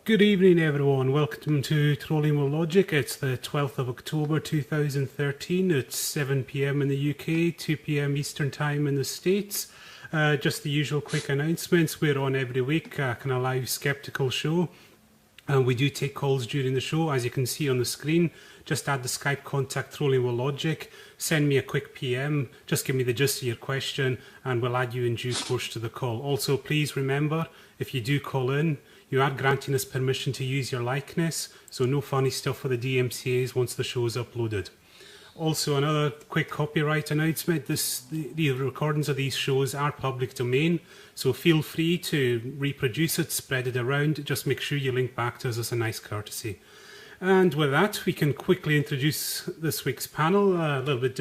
Good evening, everyone. Welcome to Trolling with Logic. It's the 12th of October 2013. It's 7 p.m. in the UK, 2 p.m. Eastern Time in the States. Just the usual quick announcements. We're on every week, kind of live skeptical show. And we do take calls during the show, as you can see on the screen. Just add the Skype contact Trolling with Logic. Send me a quick PM. Just give me the gist of your question, and we'll add you in due course to the call. Also, please remember, if you do call in, you are granting us permission to use your likeness, so no funny stuff for the DMCAs once the show is uploaded. Also, another quick copyright announcement. The recordings of these shows are public domain, so feel free to reproduce it, spread it around. Just make sure you link back to us as a nice courtesy. And with that, we can quickly introduce this week's panel. A little bit,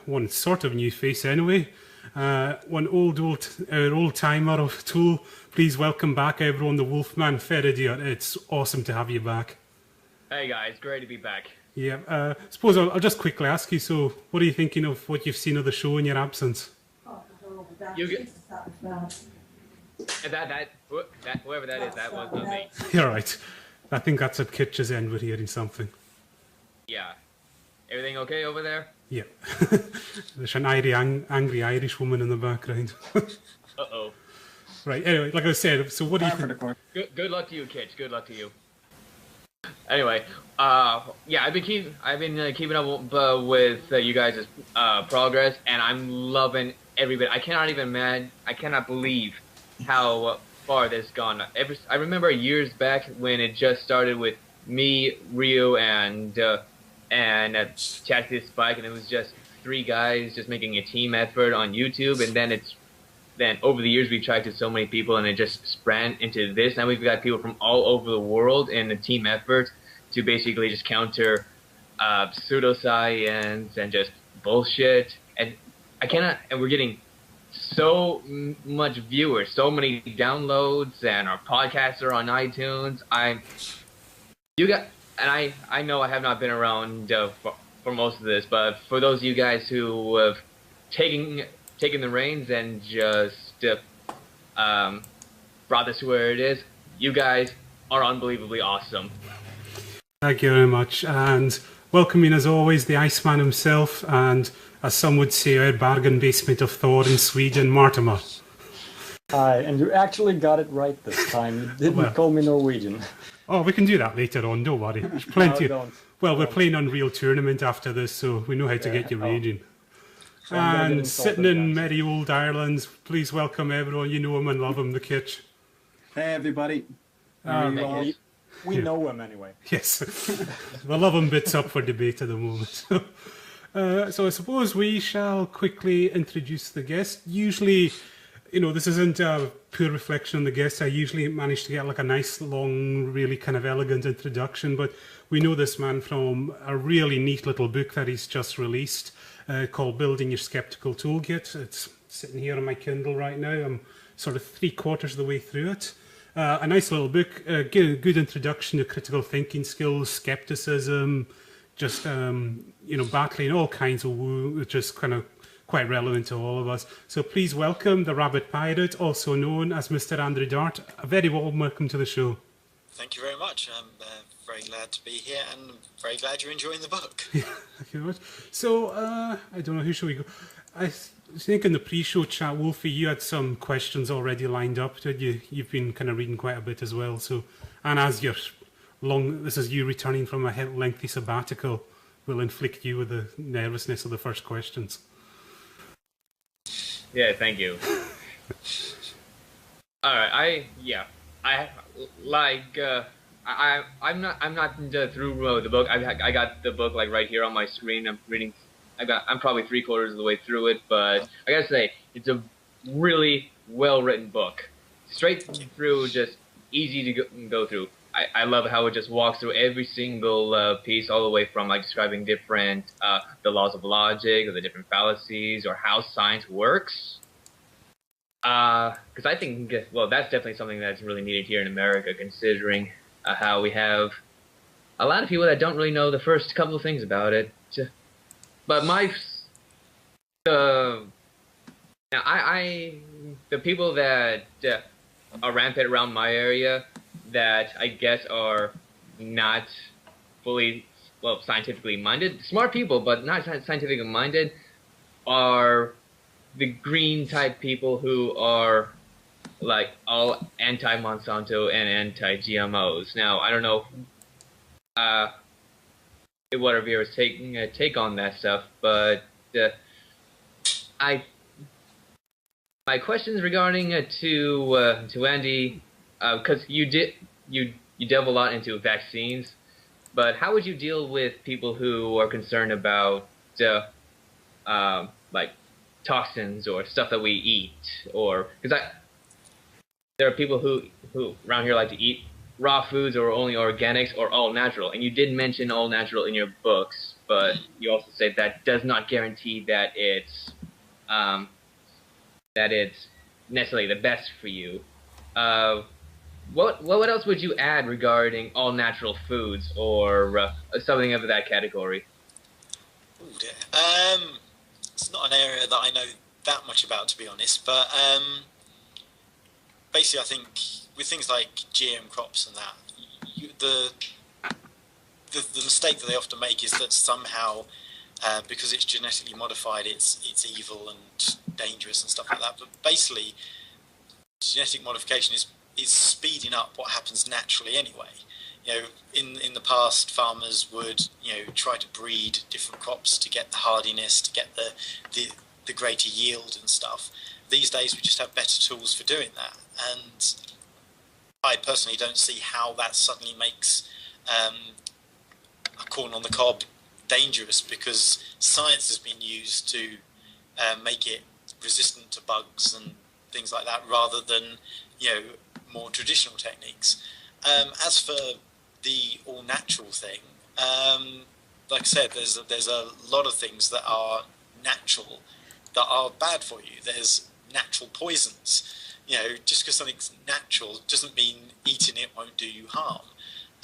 one sort of new face anyway. One old timer of Tool. Please welcome back everyone, the Wolfman Ferridier. It's awesome to have you back. Hey guys, great to be back. Yeah, suppose I'll just quickly ask you, so what are you thinking of what you've seen of the show in your absence? You get whoever that is, that was not me. You're right. I think that's at Kitch's end, we're hearing something. Yeah. Everything okay over there? Yeah. There's an angry Irish woman in the background. Uh-oh. Right, anyway, like I said, so what do you think? Good luck to you, Kitch. Good luck to you. Anyway, yeah, I've been keeping up with you guys' progress, and I'm loving every bit. I cannot believe how far this has gone. I remember years back when it just started with me, Rio, and Chastity Spike, and it was just three guys just making a team effort on YouTube, and then over the years we attracted so many people, and it just sprang into this. Now we've got people from all over the world in a team effort to basically just counter pseudoscience and just bullshit. And we're getting so much viewers, so many downloads, and our podcasts are on iTunes. I know I have not been around for most of this, but for those of you guys who have taken the reins and just brought this to where it is, you guys are unbelievably awesome. Thank you very much, and welcoming as always the Iceman himself, and as some would say, our bargain basement of Thor in Sweden, Mortimer. Hi, and you actually got it right this time. You didn't call me Norwegian. Oh, we can do that later on, don't worry. There's plenty. We're playing Unreal Tournament after this, so we know how to get you raging. So and sitting in merry old Ireland, please welcome everyone. You know him and love him, the Kitch. Hey everybody. We know him anyway. Yes. The love him bits up for debate at the moment. So I suppose we shall quickly introduce the guest. Usually, this isn't a pure reflection on the guest. I usually manage to get like a nice, long, really kind of elegant introduction, but we know this man from a really neat little book that he's just released called Building Your Skeptical Toolkit. It's sitting here on my Kindle right now. I'm sort of 3/4 of the way through it. A nice little book, good introduction to critical thinking skills, skepticism, just, battling all kinds of woo, which is kind of quite relevant to all of us. So please welcome the Rabbit Pirate, also known as Mr. Andrew Dart. A very warm welcome to the show. Thank you very much. I'm very glad to be here, and very glad you're enjoying the book. Yeah, thank you very much. So, I don't know, who should we go? I think in the pre-show chat, Wolfie, you had some questions already lined up, did you? You've been kind of reading quite a bit as well. So, and as this is you returning from a lengthy sabbatical, will inflict you with the nervousness of the first questions. Yeah, thank you. All right, I'm not through the book. I got the book like right here on my screen. I'm reading. I'm probably 3/4 of the way through it, but I gotta say it's a really well written book. Straight through, just easy to go through. I love how it just walks through every single piece, all the way from like describing different the laws of logic or the different fallacies or how science works. Because I think, well, that's definitely something that's really needed here in America, considering how we have a lot of people that don't really know the first couple of things about it. But the people that are rampant around my area, that I guess are not fully, well, scientifically minded. Smart people, but not scientifically minded, are the green type people who are like all anti-Monsanto and anti-GMOs. Now, I don't know what our viewers take on that stuff, but I my questions regarding to Andy, because you delve a lot into vaccines, but how would you deal with people who are concerned about like toxins or stuff that we eat, or because there are people who around here like to eat raw foods or only organics or all natural, and you did mention all natural in your books, but you also say that does not guarantee that it's necessarily the best for you. What else would you add regarding all natural foods or something of that category? Oh dear. It's not an area that I know that much about, to be honest, but basically I think with things like GM crops and that, the mistake that they often make is that somehow because it's genetically modified, it's evil and dangerous and stuff like that. But basically, genetic modification is speeding up what happens naturally anyway. You know, in the past, farmers would try to breed different crops to get the hardiness, to get the greater yield and stuff. These days, we just have better tools for doing that, and I personally don't see how that suddenly makes a corn on the cob dangerous, because science has been used to make it resistant to bugs and things like that, rather than more traditional techniques. As for the all natural thing, like I said, there's a lot of things that are natural that are bad for you. There's natural poisons. Just because something's natural doesn't mean eating it won't do you harm.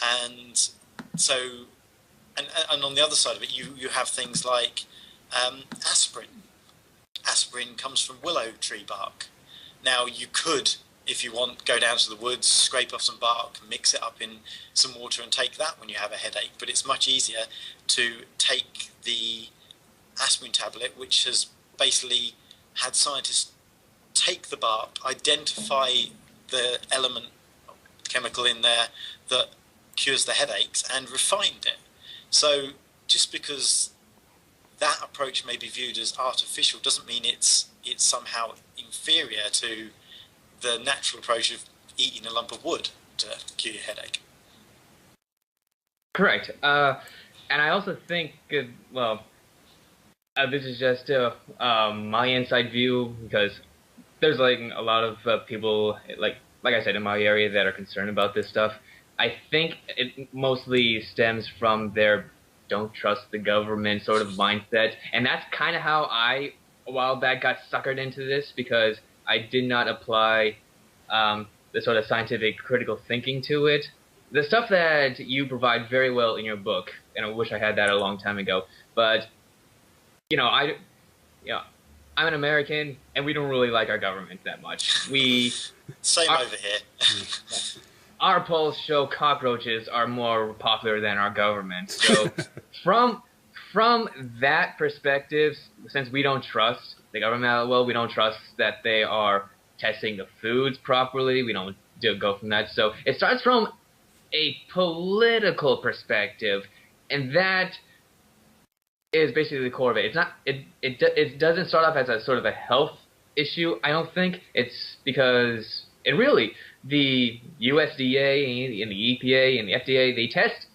And so, and on the other side of it, you have things like aspirin. Aspirin comes from willow tree bark. Now, you could, if you want, go down to the woods, scrape off some bark, mix it up in some water and take that when you have a headache. But it's much easier to take the aspirin tablet, which has basically had scientists take the bark, identify the element chemical in there that cures the headaches, and refined it. So just because that approach may be viewed as artificial doesn't mean it's somehow inferior to the natural approach of eating a lump of wood to cure your headache. Correct. And I also think, this is just my inside view, because there's like a lot of people, like I said, in my area that are concerned about this stuff. I think it mostly stems from their don't trust the government sort of mindset. And that's kind of how I, a while back, got suckered into this, because I did not apply the sort of scientific critical thinking to it. The stuff that you provide very well in your book, and I wish I had that a long time ago, but, I'm an American, and we don't really like our government that much. Same over here. Our polls show cockroaches are more popular than our government. So from that perspective, since we don't trust the government, we don't trust that they are testing the foods properly. We don't go from that. So it starts from a political perspective, and that is basically the core of it. It's not. It doesn't start off as a sort of a health issue. I don't think it's because the USDA and the EPA and the FDA, they test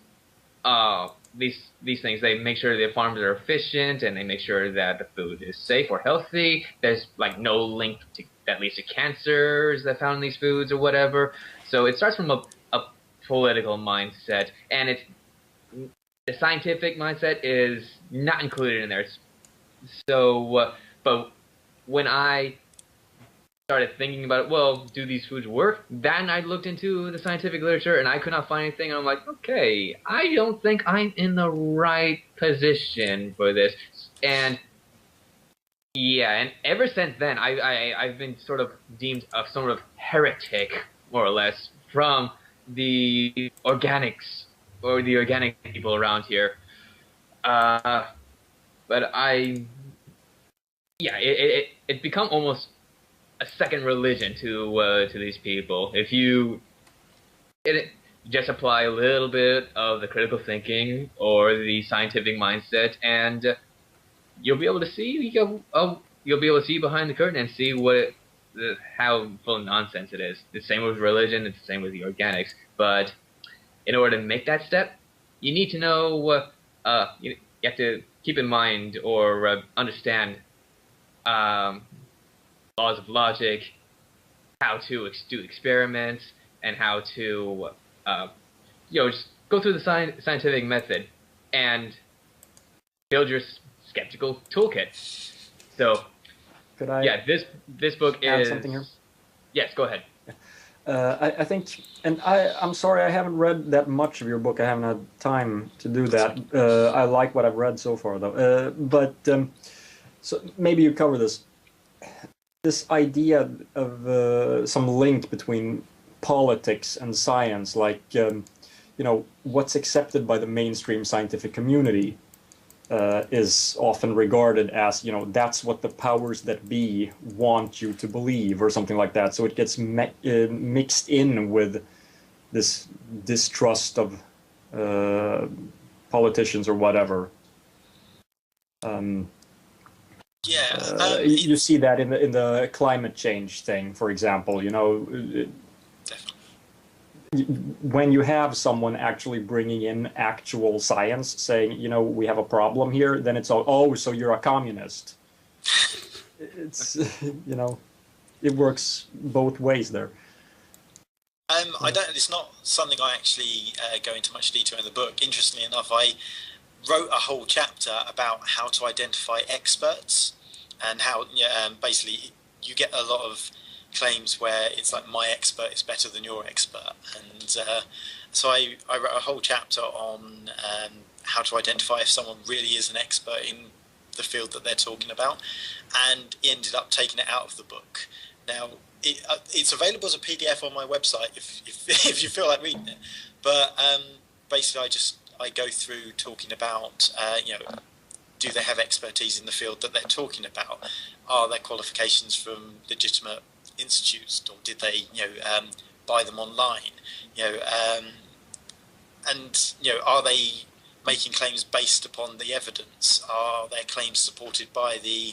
these things. They make sure the farms are efficient, and they make sure that the food is safe or healthy. There's like no link that leads to cancers that found in these foods or whatever. So it starts from a political mindset, and the scientific mindset is not included in there. So, but when I started thinking about it, do these foods work? Then I looked into the scientific literature, and I could not find anything. And I'm like, okay, I don't think I'm in the right position for this. And yeah, and ever since then, I've been sort of deemed a sort of heretic, more or less, from the organics or the organic people around here. But it become almost a second religion to these people. If you just apply a little bit of the critical thinking or the scientific mindset, and you'll be able to see you'll be able to see behind the curtain and see how full of nonsense it is. The same with religion. It's the same with the organics. But in order to make that step, you need to know. You have to keep in mind or understand laws of logic, how to do experiments, and how to just go through the scientific method and build your skeptical toolkit. So, Could I this book add is something here? Yes, go ahead. I think, and I'm sorry, I haven't read that much of your book. I haven't had time to do that. I like what I've read so far, though. So maybe you cover this idea of some link between politics and science, like what's accepted by the mainstream scientific community is often regarded as, that's what the powers that be want you to believe or something like that. So it gets mixed in with this distrust of politicians or whatever. You see that in the climate change thing, for example. When you have someone actually bringing in actual science, saying, we have a problem here, then it's all, so you're a communist. It's, it works both ways there. It's not something I actually go into much detail in the book. Interestingly enough, I wrote a whole chapter about how to identify experts and how basically you get a lot of claims where it's like, my expert is better than your expert, and so I wrote a whole chapter on how to identify if someone really is an expert in the field that they're talking about, and ended up taking it out of the book. Now it's available as a PDF on my website if you feel like reading it, but basically I go through talking about do they have expertise in the field that they're talking about? Are their qualifications from legitimate institutes, or did they buy them online? And are they making claims based upon the evidence? Are their claims supported by the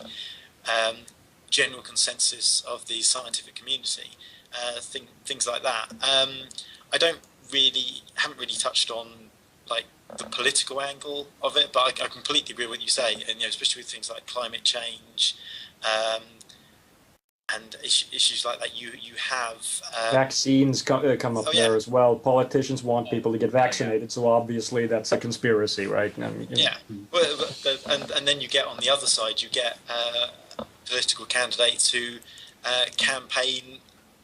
general consensus of the scientific community? Things like that. I haven't really touched on like the political angle of it, but I completely agree with what you say, and especially with things like climate change. And issues like that, you have vaccines come up there as well. Politicians want people to get vaccinated, so obviously that's a conspiracy, right? And then you get on the other side, you get political candidates who campaign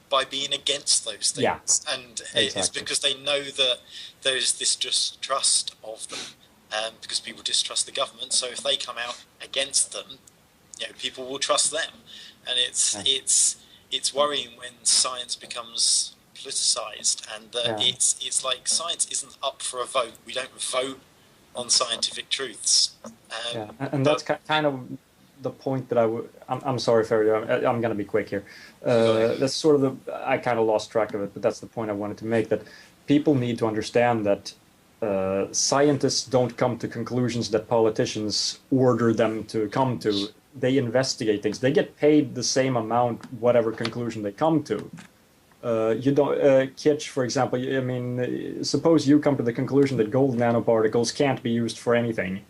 by being against those things, and it's because they know that there's this distrust of them, because people distrust the government. So if they come out against them, people will trust them. And it's worrying when science becomes politicized, and it's like science isn't up for a vote. We don't vote on scientific truths. And that's kind of the point that I'm sorry, Ferry, I'm going to be quick here. That's sort of I kind of lost track of it, but that's the point I wanted to make, that people need to understand that scientists don't come to conclusions that politicians order them to come to. They investigate things. They get paid the same amount, whatever conclusion they come to. You don't, Kitsch, for example. I mean, suppose you come to the conclusion that gold nanoparticles can't be used for anything.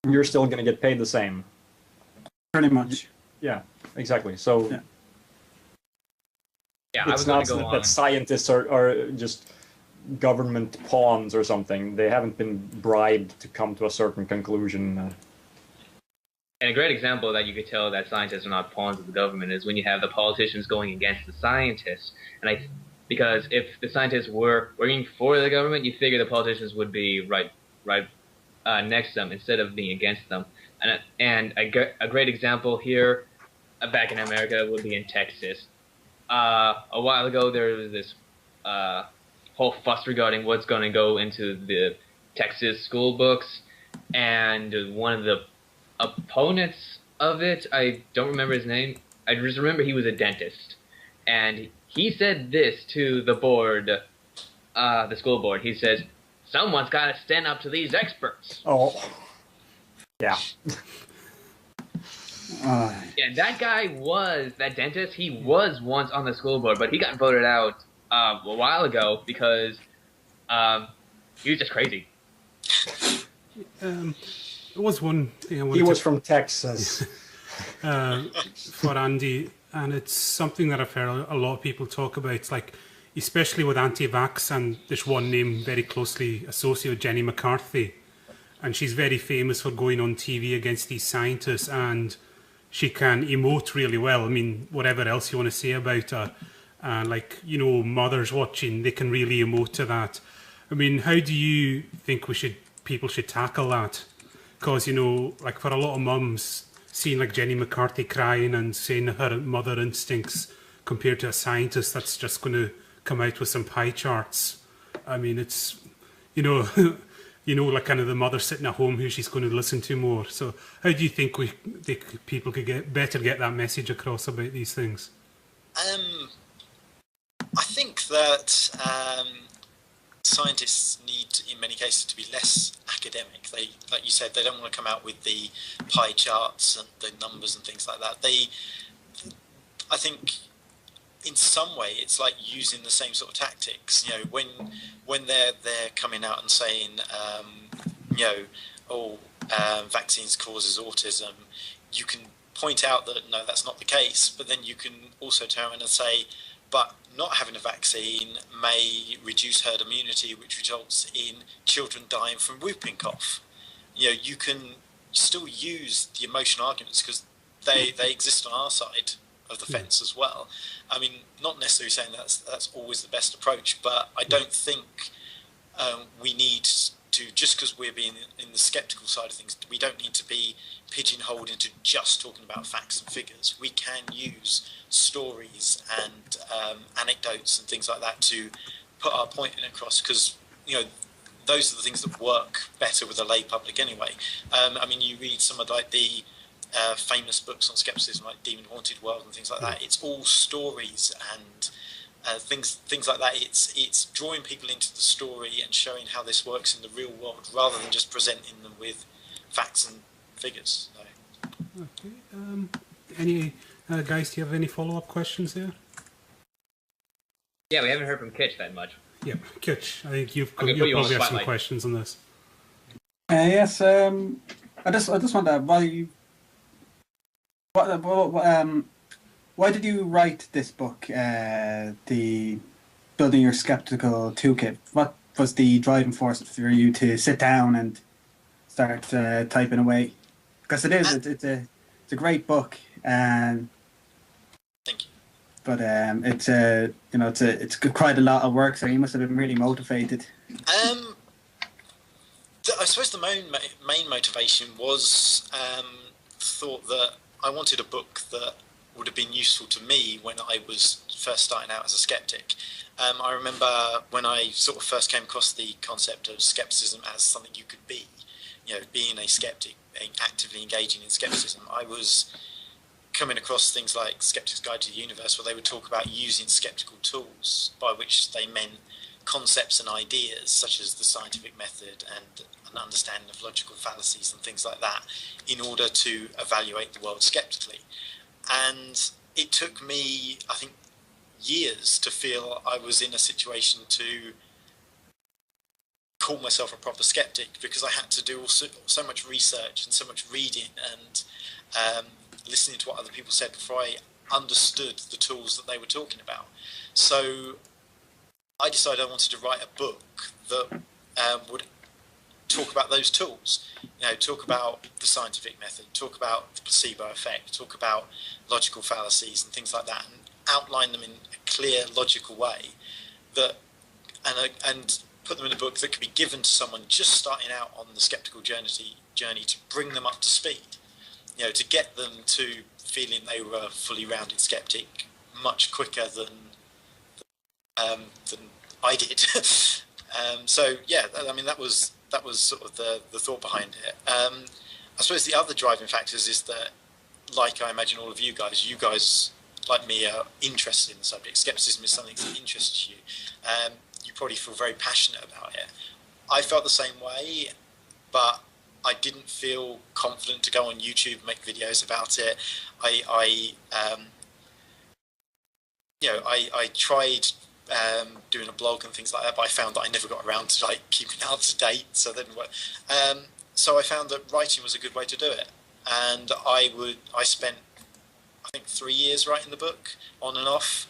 You're still going to get paid the same. Pretty much. Yeah, exactly. So it's not that scientists are just government pawns or something. They haven't been bribed to come to a certain conclusion. And a great example that you could tell that scientists are not pawns of the government is when you have the politicians going against the scientists. And because if the scientists were working for the government, you figure the politicians would be right next to them instead of being against them. And a great example here, back in America, would be in Texas. A while ago, there was this whole fuss regarding what's going to go into the Texas school books, and one of the opponents of it, I don't remember his name, I just remember he was a dentist, and he said this to the board, the school board. He says, "Someone's got to stand up to these experts." Oh, yeah. Yeah, that dentist, he was once on the school board, but he got voted out a while ago because he was just crazy. There was one thing I wanted He was from Texas. for Andy, and it's something that I've heard a lot of people talk about. It's like, especially with anti-vax, and there's one name very closely associated with Jenny McCarthy, and she's very famous for going on TV against these scientists, and she can emote really well. I mean, whatever else you want to say about her, like, you know, mothers watching, they can really emote to that. I mean, how do you think people should tackle that? Because, you know, like for a lot of mums, seeing like Jenny McCarthy crying and saying her mother instincts compared to a scientist that's just going to come out with some pie charts. I mean, it's, you know, like kind of the mother sitting at home who she's going to listen to more. So how do you think people could get that message across about these things? I think that scientists need, in many cases, to be less academic. They, like you said, they don't want to come out with the pie charts and the numbers and things like that. I think, in some way, it's like using the same sort of tactics. You know, when they're coming out and saying, vaccines causes autism, you can point out that no, that's not the case. But then you can also turn around and say, but not having a vaccine may reduce herd immunity, which results in children dying from whooping cough. You know, you can still use the emotional arguments because they exist on our side of the fence as well. I mean, not necessarily saying that's always the best approach, but I don't think we need to, just because we're being in the skeptical side of things, we don't need to be pigeonholed into just talking about facts and figures. We can use stories and anecdotes and things like that to put our point in across, because, you know, those are the things that work better with the lay public anyway. I mean, you read some of like the famous books on skepticism, like Demon Haunted World and things like that. It's all stories and things like that. It's drawing people into the story and showing how this works in the real world, rather than just presenting them with facts and figures. So. Okay. Any guys? Do you have any follow-up questions there? Yeah, we haven't heard from Kitch that much. Yeah, Kitch. I think you'll you probably on the have some spotlight. questions on this. Yes. I just wonder why did you write this book, the Building Your Skeptical Toolkit? What was the driving force for you to sit down and start typing away? Because it's a great book, and Thank you. but it's quite a lot of work, so you must have been really motivated. I suppose the main motivation was thought that I wanted a book that would have been useful to me when I was first starting out as a skeptic. I remember when I sort of first came across the concept of skepticism as something you could be, you know, being a skeptic, actively engaging in skepticism. I was coming across things like Skeptic's Guide to the Universe, where they would talk about using skeptical tools, by which they meant concepts and ideas such as the scientific method and an understanding of logical fallacies and things like that, in order to evaluate the world skeptically. And it took me, I think, years to feel I was in a situation to call myself a proper skeptic, because I had to do so much research and so much reading and listening to what other people said before I understood the tools that they were talking about. So I decided I wanted to write a book that would talk about those tools, you know, talk about the scientific method, talk about the placebo effect, talk about logical fallacies and things like that, and outline them in a clear, logical way that, and put them in a book that could be given to someone just starting out on the skeptical journey to bring them up to speed, you know, to get them to feeling they were a fully rounded skeptic much quicker than I did. So yeah, I mean that was sort of the thought behind it. I suppose the other driving factors is that, like I imagine all of you guys like me are interested in the subject. Skepticism is something that interests you. You probably feel very passionate about it. I felt the same way, but I didn't feel confident to go on YouTube and make videos about it. I tried doing a blog and things like that, but I found that I never got around to like keeping up to date. So then, so I found that writing was a good way to do it, and I spent I think 3 years writing the book on and off.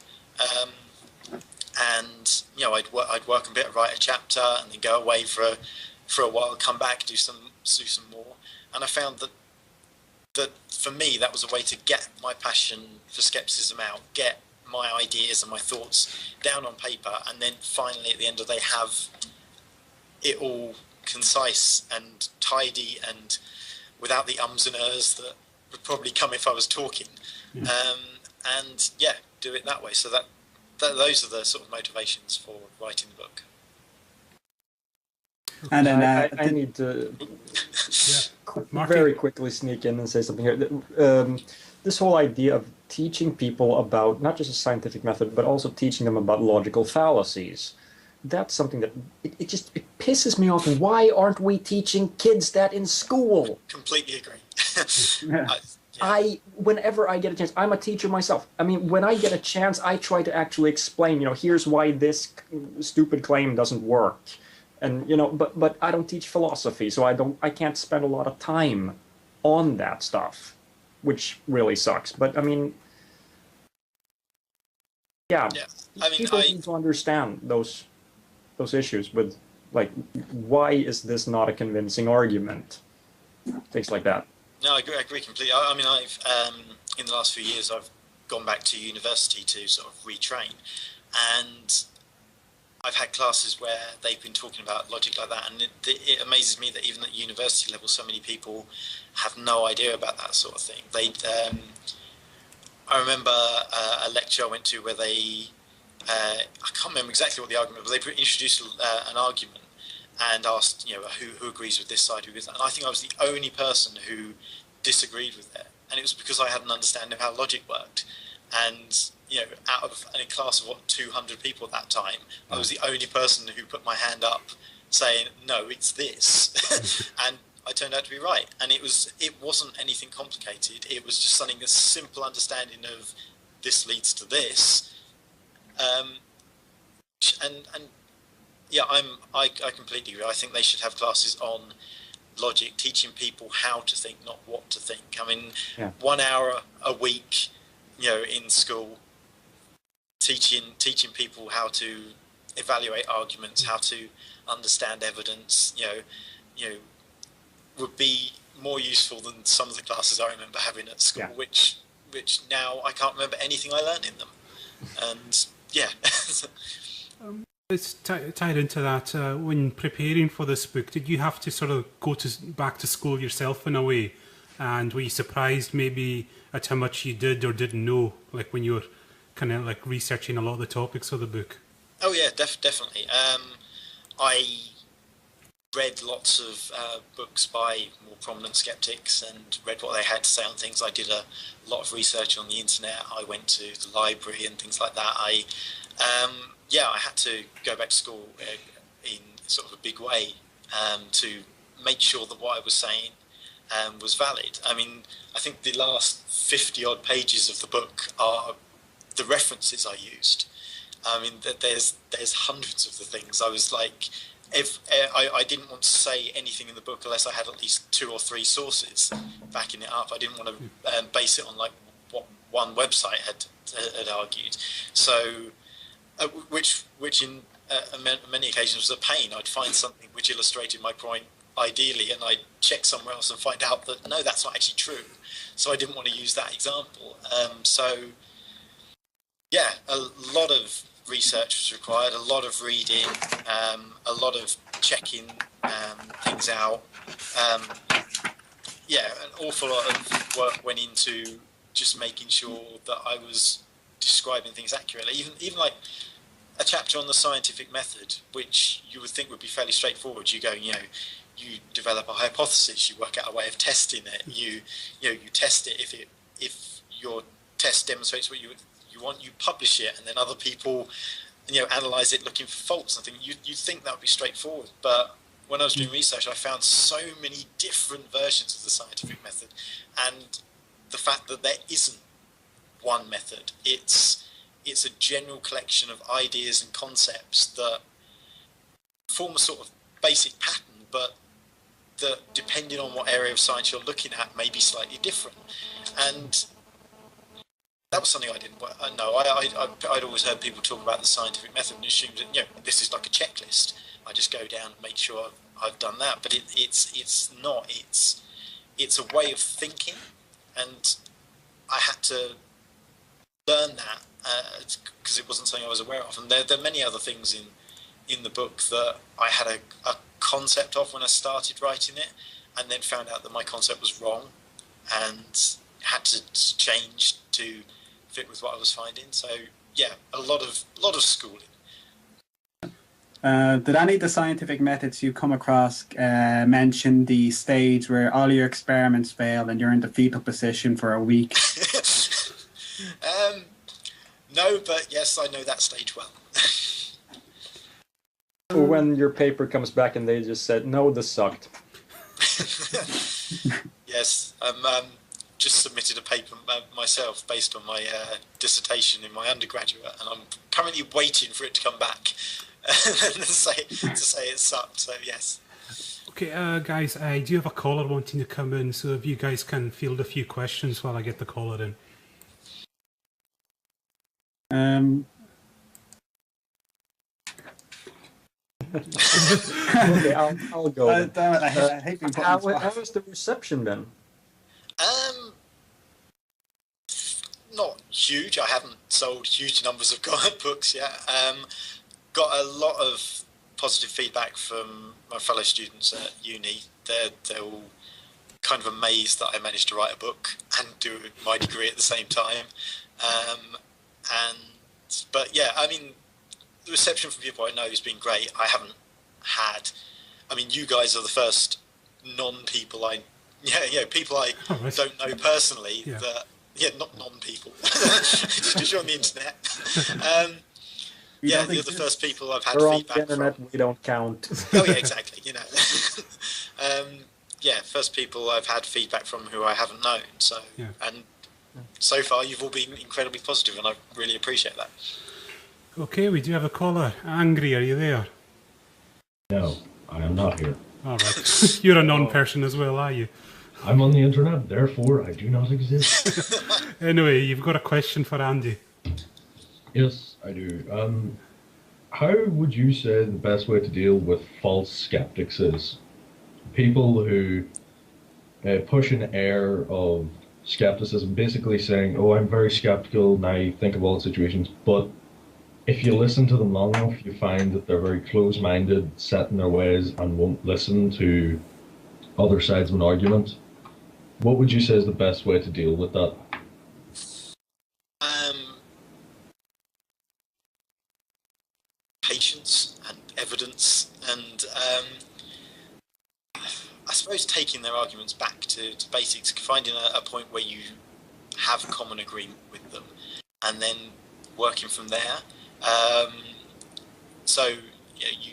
And I'd work a bit, write a chapter, and then go away for a while, come back, do some more. And I found that for me that was a way to get my passion for skepticism out, get my ideas and my thoughts down on paper, and then finally at the end of the day have it all concise and tidy and without the ums and ers that would probably come if I was talking. And yeah, do it that way. So those are the sort of motivations for writing the book. And then I need to very quickly sneak in and say something here. This whole idea of teaching people about not just a scientific method, but also teaching them about logical fallacies. That's something that it pisses me off. Why aren't we teaching kids that in school? Completely agree. Whenever I get a chance, I'm a teacher myself. I mean, when I get a chance, I try to actually explain, here's why this stupid claim doesn't work. And, but I don't teach philosophy, so I can't spend a lot of time on that stuff, which really sucks. But I mean, people need to understand those issues with, like, why is this not a convincing argument? Things like that. No, I agree completely. I mean, I've in the last few years, I've gone back to university to sort of retrain, and I've had classes where they've been talking about logic like that, and it amazes me that even at university level, so many people have no idea about that sort of thing. I remember a lecture I went to where I can't remember exactly what the argument was, but they introduced an argument and asked, who agrees with this side, who agrees with that. And I think I was the only person who disagreed with it. And it was because I had an understanding of how logic worked. And, out of a class of 200 people at that time, I was the only person who put my hand up saying, no, it's this. And I turned out to be right. And it wasn't anything complicated. It was just something, a simple understanding of this leads to this. Yeah, I completely agree. I think they should have classes on logic, teaching people how to think, not what to think. I mean, 1 hour a week, in school, teaching people how to evaluate arguments, how to understand evidence, would be more useful than some of the classes I remember having at school, which now I can't remember anything I learned in them. And yeah. It's tied into that. When preparing for this book, did you have to sort of go back to school yourself in a way? And were you surprised maybe at how much you did or didn't know, like when you were kind of like researching a lot of the topics of the book? Oh yeah, definitely. I read lots of books by more prominent skeptics and read what they had to say on things. I did a lot of research on the internet. I went to the library and things like that. I had to go back to school in sort of a big way to make sure that what I was saying was valid. I mean, I think the last 50-odd pages of the book are the references I used. I mean, there's hundreds of the things. I was like, I didn't want to say anything in the book unless I had at least 2 or 3 sources backing it up. I didn't want to base it on like what one website had argued. So, which in many occasions was a pain. I'd find something which illustrated my point ideally, and I'd check somewhere else and find out that no, that's not actually true. So I didn't want to use that example. A lot of research was required, a lot of reading, a lot of checking things out. An awful lot of work went into just making sure that I was describing things accurately. Even like a chapter on the scientific method, which you would think would be fairly straightforward. You go, you develop a hypothesis, you work out a way of testing it, you test it. If your test demonstrates what you want, you publish it, and then other people, analyze it looking for faults and things. You'd think that would be straightforward, but when I was doing research, I found so many different versions of the scientific method, and the fact that there isn't one method. It's a general collection of ideas and concepts that form a sort of basic pattern, but that, depending on what area of science you're looking at, may be slightly different. And that was something I didn't know. I'd always heard people talk about the scientific method and assumed that this is like a checklist. I just go down and make sure I've done that. But it's not. It's a way of thinking, and I had to learn that because it wasn't something I was aware of. And there are many other things in the book that I had a concept of when I started writing it, and then found out that my concept was wrong, and had to change to fit with what I was finding. So yeah, a lot of schooling. Did any of the scientific methods you come across mention the stage where all your experiments fail and you're in the fetal position for a week? No, but yes, I know that stage well. Or when your paper comes back and they just said, no, this sucked. Yes, just submitted a paper myself based on my dissertation in my undergraduate, and I'm currently waiting for it to come back to say it sucked. So yes. Okay, guys, I do have a caller wanting to come in, so if you guys can field a few questions while I get the caller in. Okay, I'll go. Damn it, I hate being put on the spot. How was the reception then? Not huge. I haven't sold huge numbers of comic books yet. Got a lot of positive feedback from my fellow students at uni. They're all kind of amazed that I managed to write a book and do my degree at the same time. But yeah, I mean, the reception from people I know has been great. I haven't had. I mean, you guys are the first non-people people I don't know personally. Yeah. Not non-people, just because you're on the internet. You're the first people I've had We're feedback on the internet, from. we don't count. Oh yeah, exactly. First people I've had feedback from who I haven't known. So and so far you've all been incredibly positive, and I really appreciate that. Okay, we do have a caller. Angry, are you there? No, I am not here. All right. You're a non-person as well, are you? I'm on the internet, therefore I do not exist. Anyway, you've got a question for Andy. Yes, I do. How would you say the best way to deal with false skeptics is? People who push an air of skepticism, basically saying, oh, I'm very skeptical and I think of all situations, but if you listen to them long enough, you find that they're very close-minded, set in their ways, and won't listen to other sides of an argument. What would you say is the best way to deal with that? Patience and evidence, and I suppose taking their arguments back to basics, finding a point where you have common agreement with them, and then working from there.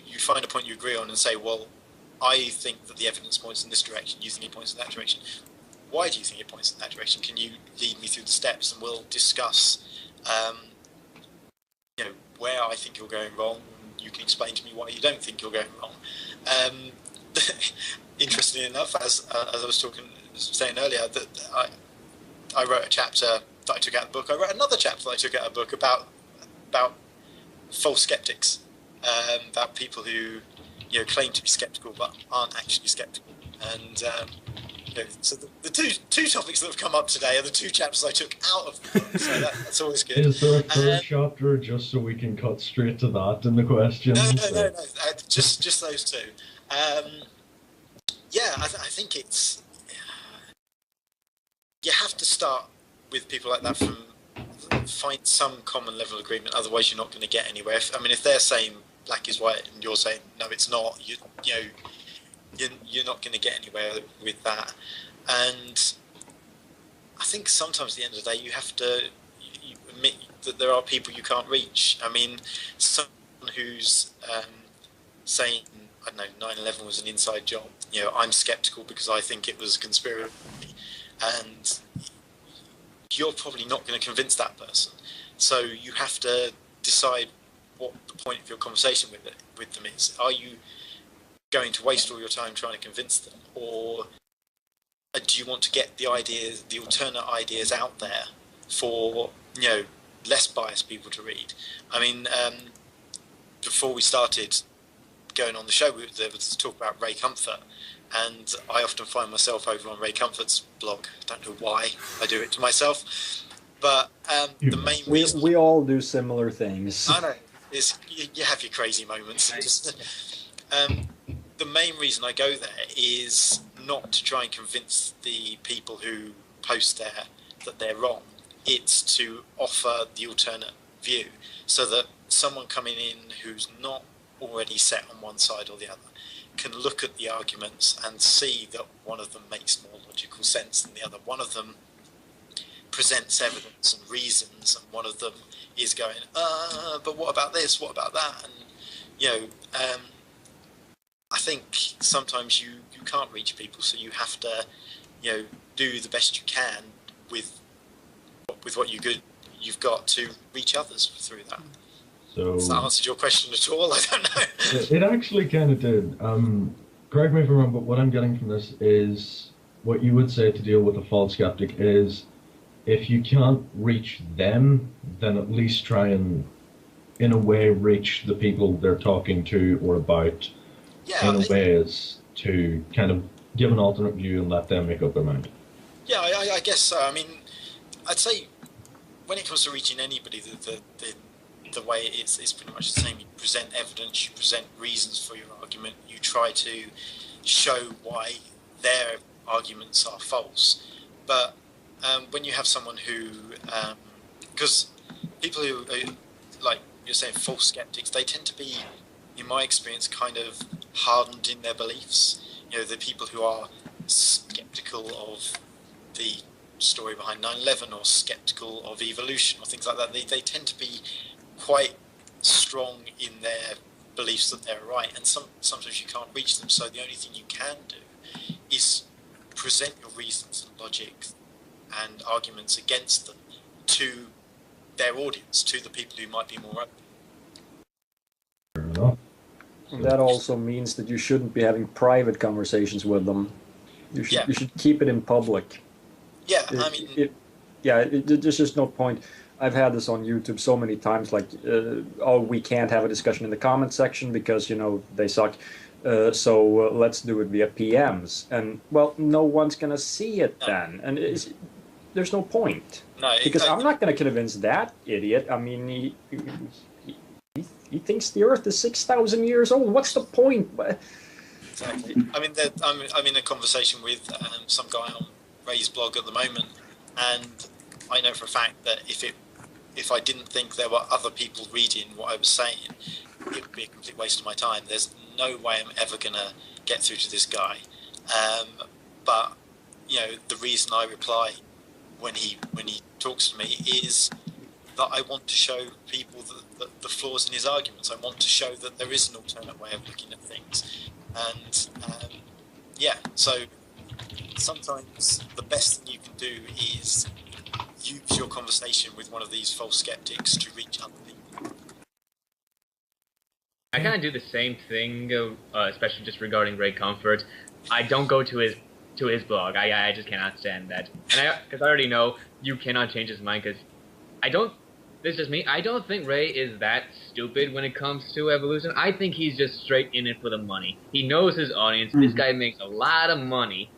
You find a point you agree on and say, well, I think that the evidence points in this direction, you think it points in that direction. Why do you think it points in that direction? Can you lead me through the steps, and we'll discuss where I think you're going wrong. You can explain to me why you don't think you're going wrong. Interestingly enough, as I was saying earlier, that I wrote a chapter that I took out of the book. I wrote another chapter that I took out of the book about false skeptics, about people who claim to be skeptical but aren't actually skeptical. And so the two topics that have come up today are the two chapters I took out of the book. So that's always good. Is there a third chapter, just so we can cut straight to that in the questions? No. Just those two. I think it's you have to start with people like that from find some common level of agreement. Otherwise, you're not going to get anywhere. If they're saying black is white and you're saying no, it's not, you're not going to get anywhere with that. And I think sometimes at the end of the day, you have to admit that there are people you can't reach. Someone who's saying, I don't know, 9/11 was an inside job. I'm skeptical because I think it was a conspiracy, and you're probably not going to convince that person. So you have to decide what the point of your conversation with them is. Are you going to waste all your time trying to convince them, or do you want to get the alternate ideas out there for less biased people to read? Before we started going on the show, there was talk about Ray Comfort, and I often find myself over on Ray Comfort's blog. I don't know why I do it to myself, but the main reason we all do similar things. I know is you have your crazy moments. The main reason I go there is not to try and convince the people who post there that they're wrong. It's to offer the alternate view, so that someone coming in who's not already set on one side or the other can look at the arguments and see that one of them makes more logical sense than the other. One of them presents evidence and reasons, and one of them is going, but what about this? What about that? And I think sometimes you can't reach people, so you have to do the best you can with what you've got to reach others through that. So has that answered your question at all? I don't know. It actually kind of did. Correct me if I'm wrong, but what I'm getting from this is what you would say to deal with a false skeptic is, if you can't reach them, then at least try and, in a way, reach the people they're talking to or about, in a way as to kind of give an alternate view and let them make up their mind. Yeah, I guess so. I'd say when it comes to reaching anybody, the way it's pretty much the same. You present evidence, you present reasons for your argument, you try to show why their arguments are false. But when you have someone who, because people who are, like you're saying, false skeptics, they tend to be, in my experience, kind of hardened in their beliefs. The people who are skeptical of the story behind 9/11 or skeptical of evolution or things like that, they tend to be quite strong in their beliefs that they're right, and sometimes you can't reach them. So the only thing you can do is present your reasons and logic and arguments against them to their audience, to the people who might be more open. Fair enough. That also means that you shouldn't be having private conversations with them. You should keep it in public. Yeah, there's just no point. I've had this on YouTube so many times, like, we can't have a discussion in the comment section because, they suck. So let's do it via PMs. And, well, no one's going to see it then. And there's no point. No, because I'm not going to convince that idiot. He thinks the Earth is 6,000 years old. What's the point? Exactly. I'm in a conversation with some guy on Ray's blog at the moment, and I know for a fact that if I didn't think there were other people reading what I was saying, it would be a complete waste of my time. There's no way I'm ever going to get through to this guy. But the reason I reply when he talks to me is that I want to show people the flaws in his arguments. I want to show that there is an alternate way of looking at things. And so sometimes the best thing you can do is use your conversation with one of these false skeptics to reach other people. I kind of do the same thing, especially just regarding Ray Comfort. I don't go to his blog. I just cannot stand that, and because I already know you cannot change his mind. Because this is just me. I don't think Ray is that stupid when it comes to evolution. I think he's just straight in it for the money. He knows his audience. Mm-hmm. This guy makes a lot of money,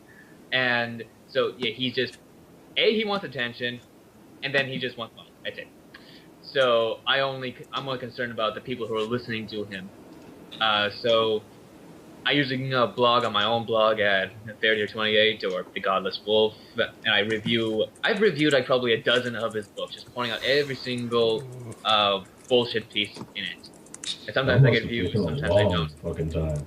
and so yeah, he's just he wants attention, and then he just wants money. That's it. So I'm only concerned about the people who are listening to him. So I usually blog on my own blog at Fairdeer28 or The Godless Wolf, and I've reviewed like probably a dozen of his books, just pointing out every single bullshit piece in it. And That sometimes I must get have views, taken a sometimes I long don't. fucking time.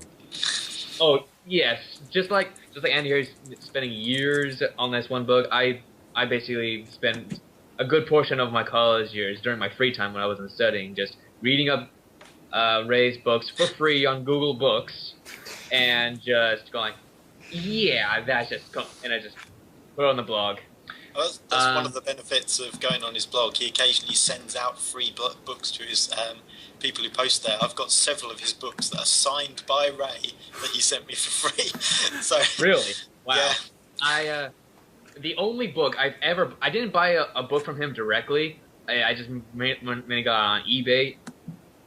Oh yes, just like Andy here, spending years on this one book. I basically spent a good portion of my college years during my free time when I wasn't studying, just reading up Ray's books for free on Google Books, and just going, yeah, that's just cool. And I just put it on the blog. Well, that's one of the benefits of going on his blog. He occasionally sends out free books to his people who post there. I've got several of his books that are signed by Ray that he sent me for free. So Really? Wow. Yeah. The only book I didn't buy a book from him directly. I just mainly got it on eBay.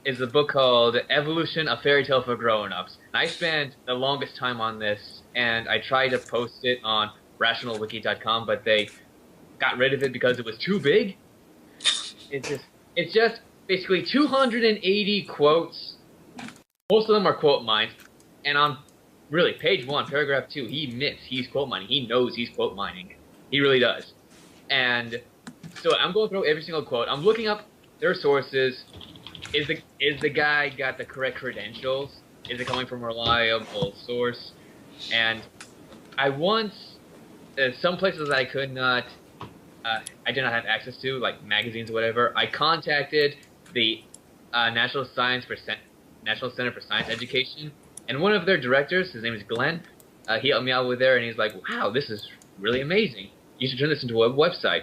Is a book called Evolution: A Fairy Tale for Grown-Ups. And I spent the longest time on this, and I tried to post it on rationalwiki.com, but they got rid of it because it was too big. It's just basically 280 quotes. Most of them are quote mined, and on really page 1, paragraph 2, he admits he's quote mining. He knows he's quote mining. He really does. And so I'm going through every single quote. I'm looking up their sources. Is the guy got the correct credentials? Is it coming from a reliable source? And I once, some places that I could not, I did not have access to, like magazines or whatever, I contacted the National Center for Science Education, and one of their directors, his name is Glenn, he helped me out with there, and he's like, wow, this is really amazing. You should turn this into a website.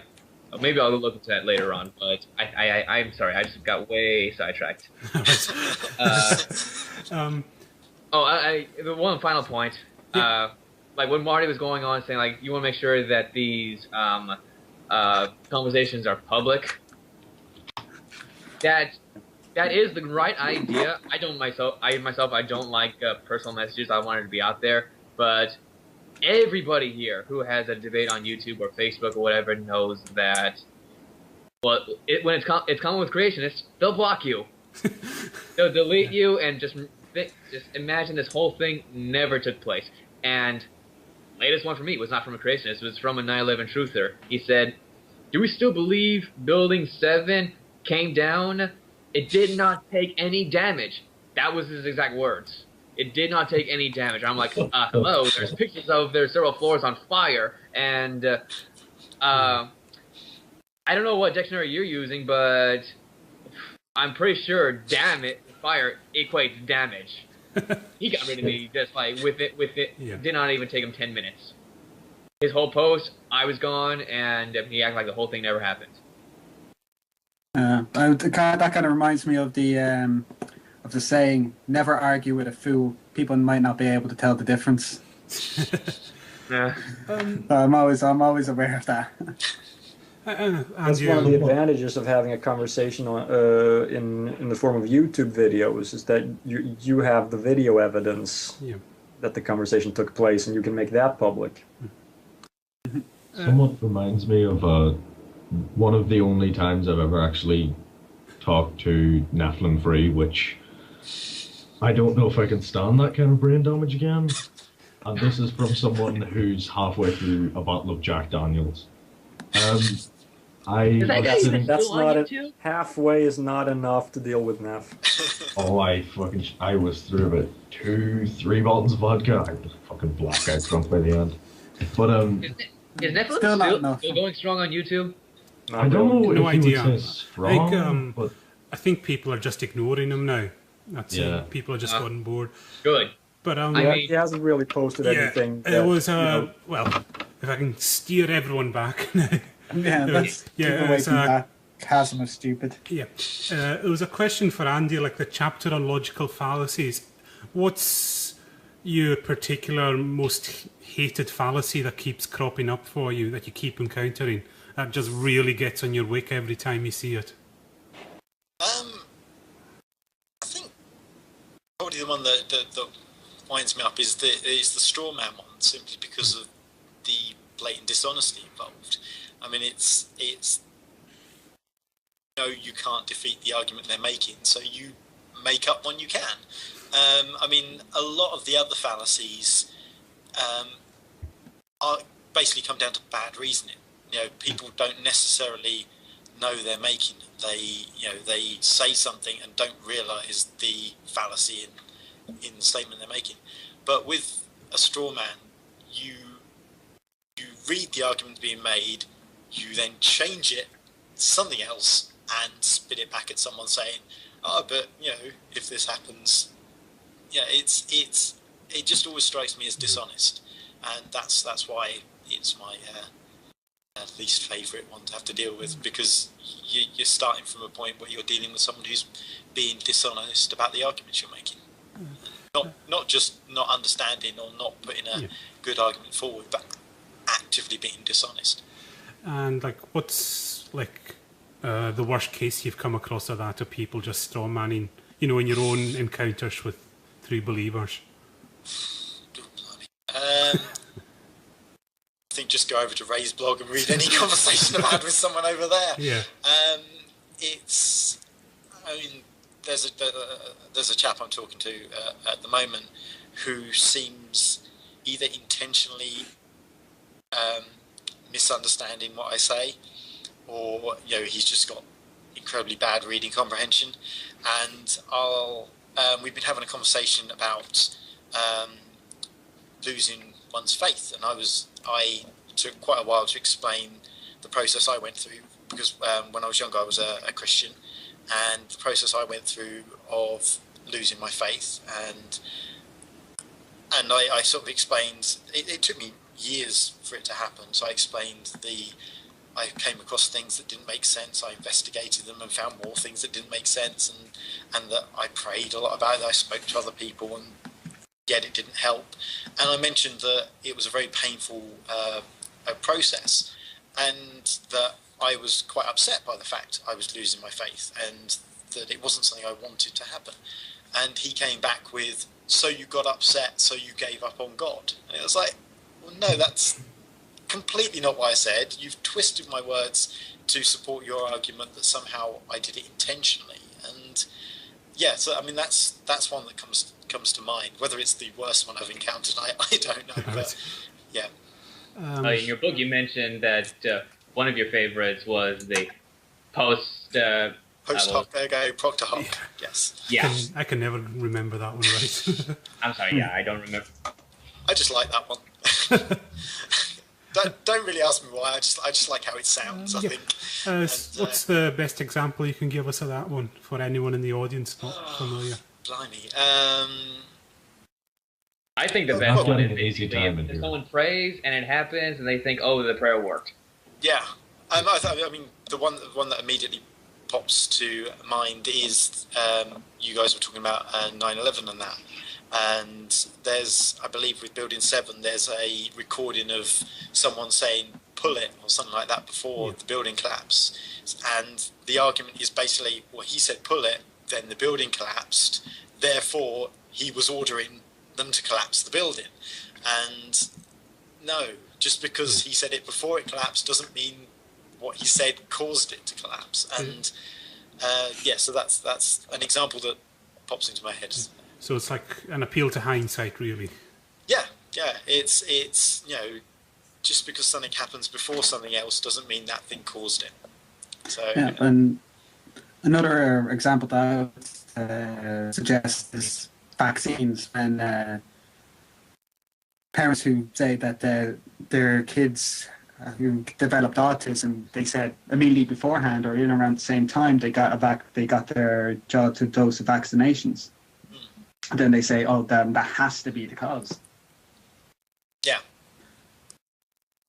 Maybe I'll look into that later on, but I'm sorry, I just got way sidetracked. The one final point, like when Marty was going on saying like you want to make sure that these conversations are public. That is the right idea. I don't like personal messages. I want it to be out there, but everybody here who has a debate on YouTube or Facebook or whatever knows that. Well, when it's common with creationists, they'll block you. They'll delete you and just imagine this whole thing never took place. And latest one for me was not from a creationist. It was from a 9/11 truther. He said, "Do we still believe Building 7 came down? It did not take any damage." That was his exact words. It did not take any damage. I'm like, hello, there's pictures of their several floors on fire, and I don't know what dictionary you're using, but I'm pretty sure fire equates damage. He got rid of me just like with it. Yeah. Did not even take him 10 minutes. His whole post, I was gone, and he acted like the whole thing never happened. That kind of reminds me of the saying, "Never argue with a fool. People might not be able to tell the difference." Yeah. I'm always aware of that. That's one of the advantages of having a conversation in the form of YouTube videos, is that you have the video evidence that the conversation took place, and you can make that public. Somewhat reminds me of one of the only times I've ever actually talked to Nephilim Free, which I don't know if I can stand that kind of brain damage again. And this is from someone who's halfway through a bottle of Jack Daniels. Halfway is not enough to deal with Neff. Oh, I was through about 2-3 bottles of vodka. I was fucking blackout drunk by the end. But is Netflix still going strong on YouTube? I don't know no if idea. He would say strong, but I think people are just ignoring him now. That's it. People are just gotten bored. Good. But he hasn't really posted anything. It was well, if I can steer everyone back now. Let's get away from that chasm of stupid. Yeah, it was a question for Andy, like the chapter on logical fallacies. What's your particular most hated fallacy that keeps cropping up for you, that you keep encountering, that just really gets on your wick every time you see it? I think probably the one that winds me up is the straw man one, simply because of the blatant dishonesty involved. I mean, it's you can't defeat the argument they're making, so you make up one you can. I mean, a lot of the other fallacies are basically come down to bad reasoning. You know, people don't necessarily know they're making them. They say something and don't realise the fallacy in the statement they're making. But with a straw man, you read the argument being made, you then change it to something else and spit it back at someone saying, "Oh, but if this happens," it just always strikes me as dishonest, and that's why it's my least favourite one to have to deal with, because you're starting from a point where you're dealing with someone who's being dishonest about the arguments you're making. Not just not understanding or not putting a good argument forward, but actively being dishonest. And what's the worst case you've come across of that, of people just straw manning, in your own encounters with true believers? I think just go over to Ray's blog and read any conversation I've had with someone over there. Yeah. There's a chap I'm talking to at the moment who seems either intentionally misunderstanding what I say, or he's just got incredibly bad reading comprehension. And we've been having a conversation about losing one's faith, and I took quite a while to explain the process I went through, because when I was younger I was a Christian, and the process I went through of losing my faith, and I sort of explained, it took me years for it to happen, so I explained I came across things that didn't make sense, I investigated them and found more things that didn't make sense, and that I prayed a lot about it, I spoke to other people, and yet it didn't help. And I mentioned that it was a very painful process, and that I was quite upset by the fact I was losing my faith, and that it wasn't something I wanted to happen. And he came back with, "So you got upset, so you gave up on God?" And it was like, well, no, that's completely not what I said. You've twisted my words to support your argument that somehow I did it intentionally. And so I mean that's one that comes to mind. Whether it's the worst one I've encountered, I don't know. But yeah. In your book, you mentioned that one of your favorites was the post hoc ergo proctor hoc. Yes. Yeah. I can never remember that one right. I'm sorry. Yeah, I don't remember. I just like that one. Don't really ask me why. I just like how it sounds. I think. What's the best example you can give us of that one for anyone in the audience not familiar? Blimey. I think the best one is easy time if someone prays and it happens and they think, "Oh, the prayer worked." Yeah, I mean the one that immediately pops to mind is you guys were talking about 9/11 and that. And there's, I believe with Building 7, there's a recording of someone saying "pull it" or something like that before the building collapsed. And the argument is basically, well, he said "pull it," then the building collapsed, therefore he was ordering them to collapse the building. And no, just because he said it before it collapsed doesn't mean what he said caused it to collapse. And so that's an example that pops into my head. So it's like an appeal to hindsight, really. Yeah. It's just because something happens before something else doesn't mean that thing caused it. So and another example that I would suggest is vaccines, and parents who say that their kids who developed autism, they said immediately beforehand or in around the same time they got their child to dose of vaccinations. And then they say, "Oh, that has to be the cause." Yeah.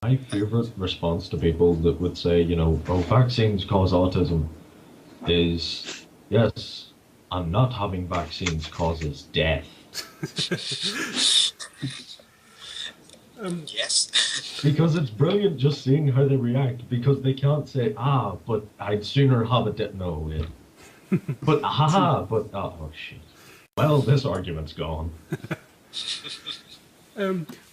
My favourite response to people that would say, "Oh, vaccines cause autism," is, yes, and not having vaccines causes death. Yes. Because it's brilliant just seeing how they react, because they can't say, but I'd sooner have it. No, but oh shit. Well, this argument's gone.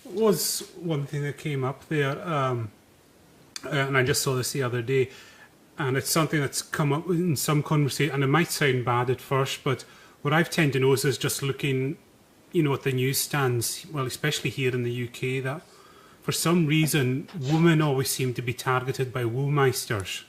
Was one thing that came up there, and I just saw this the other day, and it's something that's come up in some conversation, and it might sound bad at first, but what I've tended to notice is just looking, at the newsstands, well, especially here in the UK, that for some reason women always seem to be targeted by woolmeisters.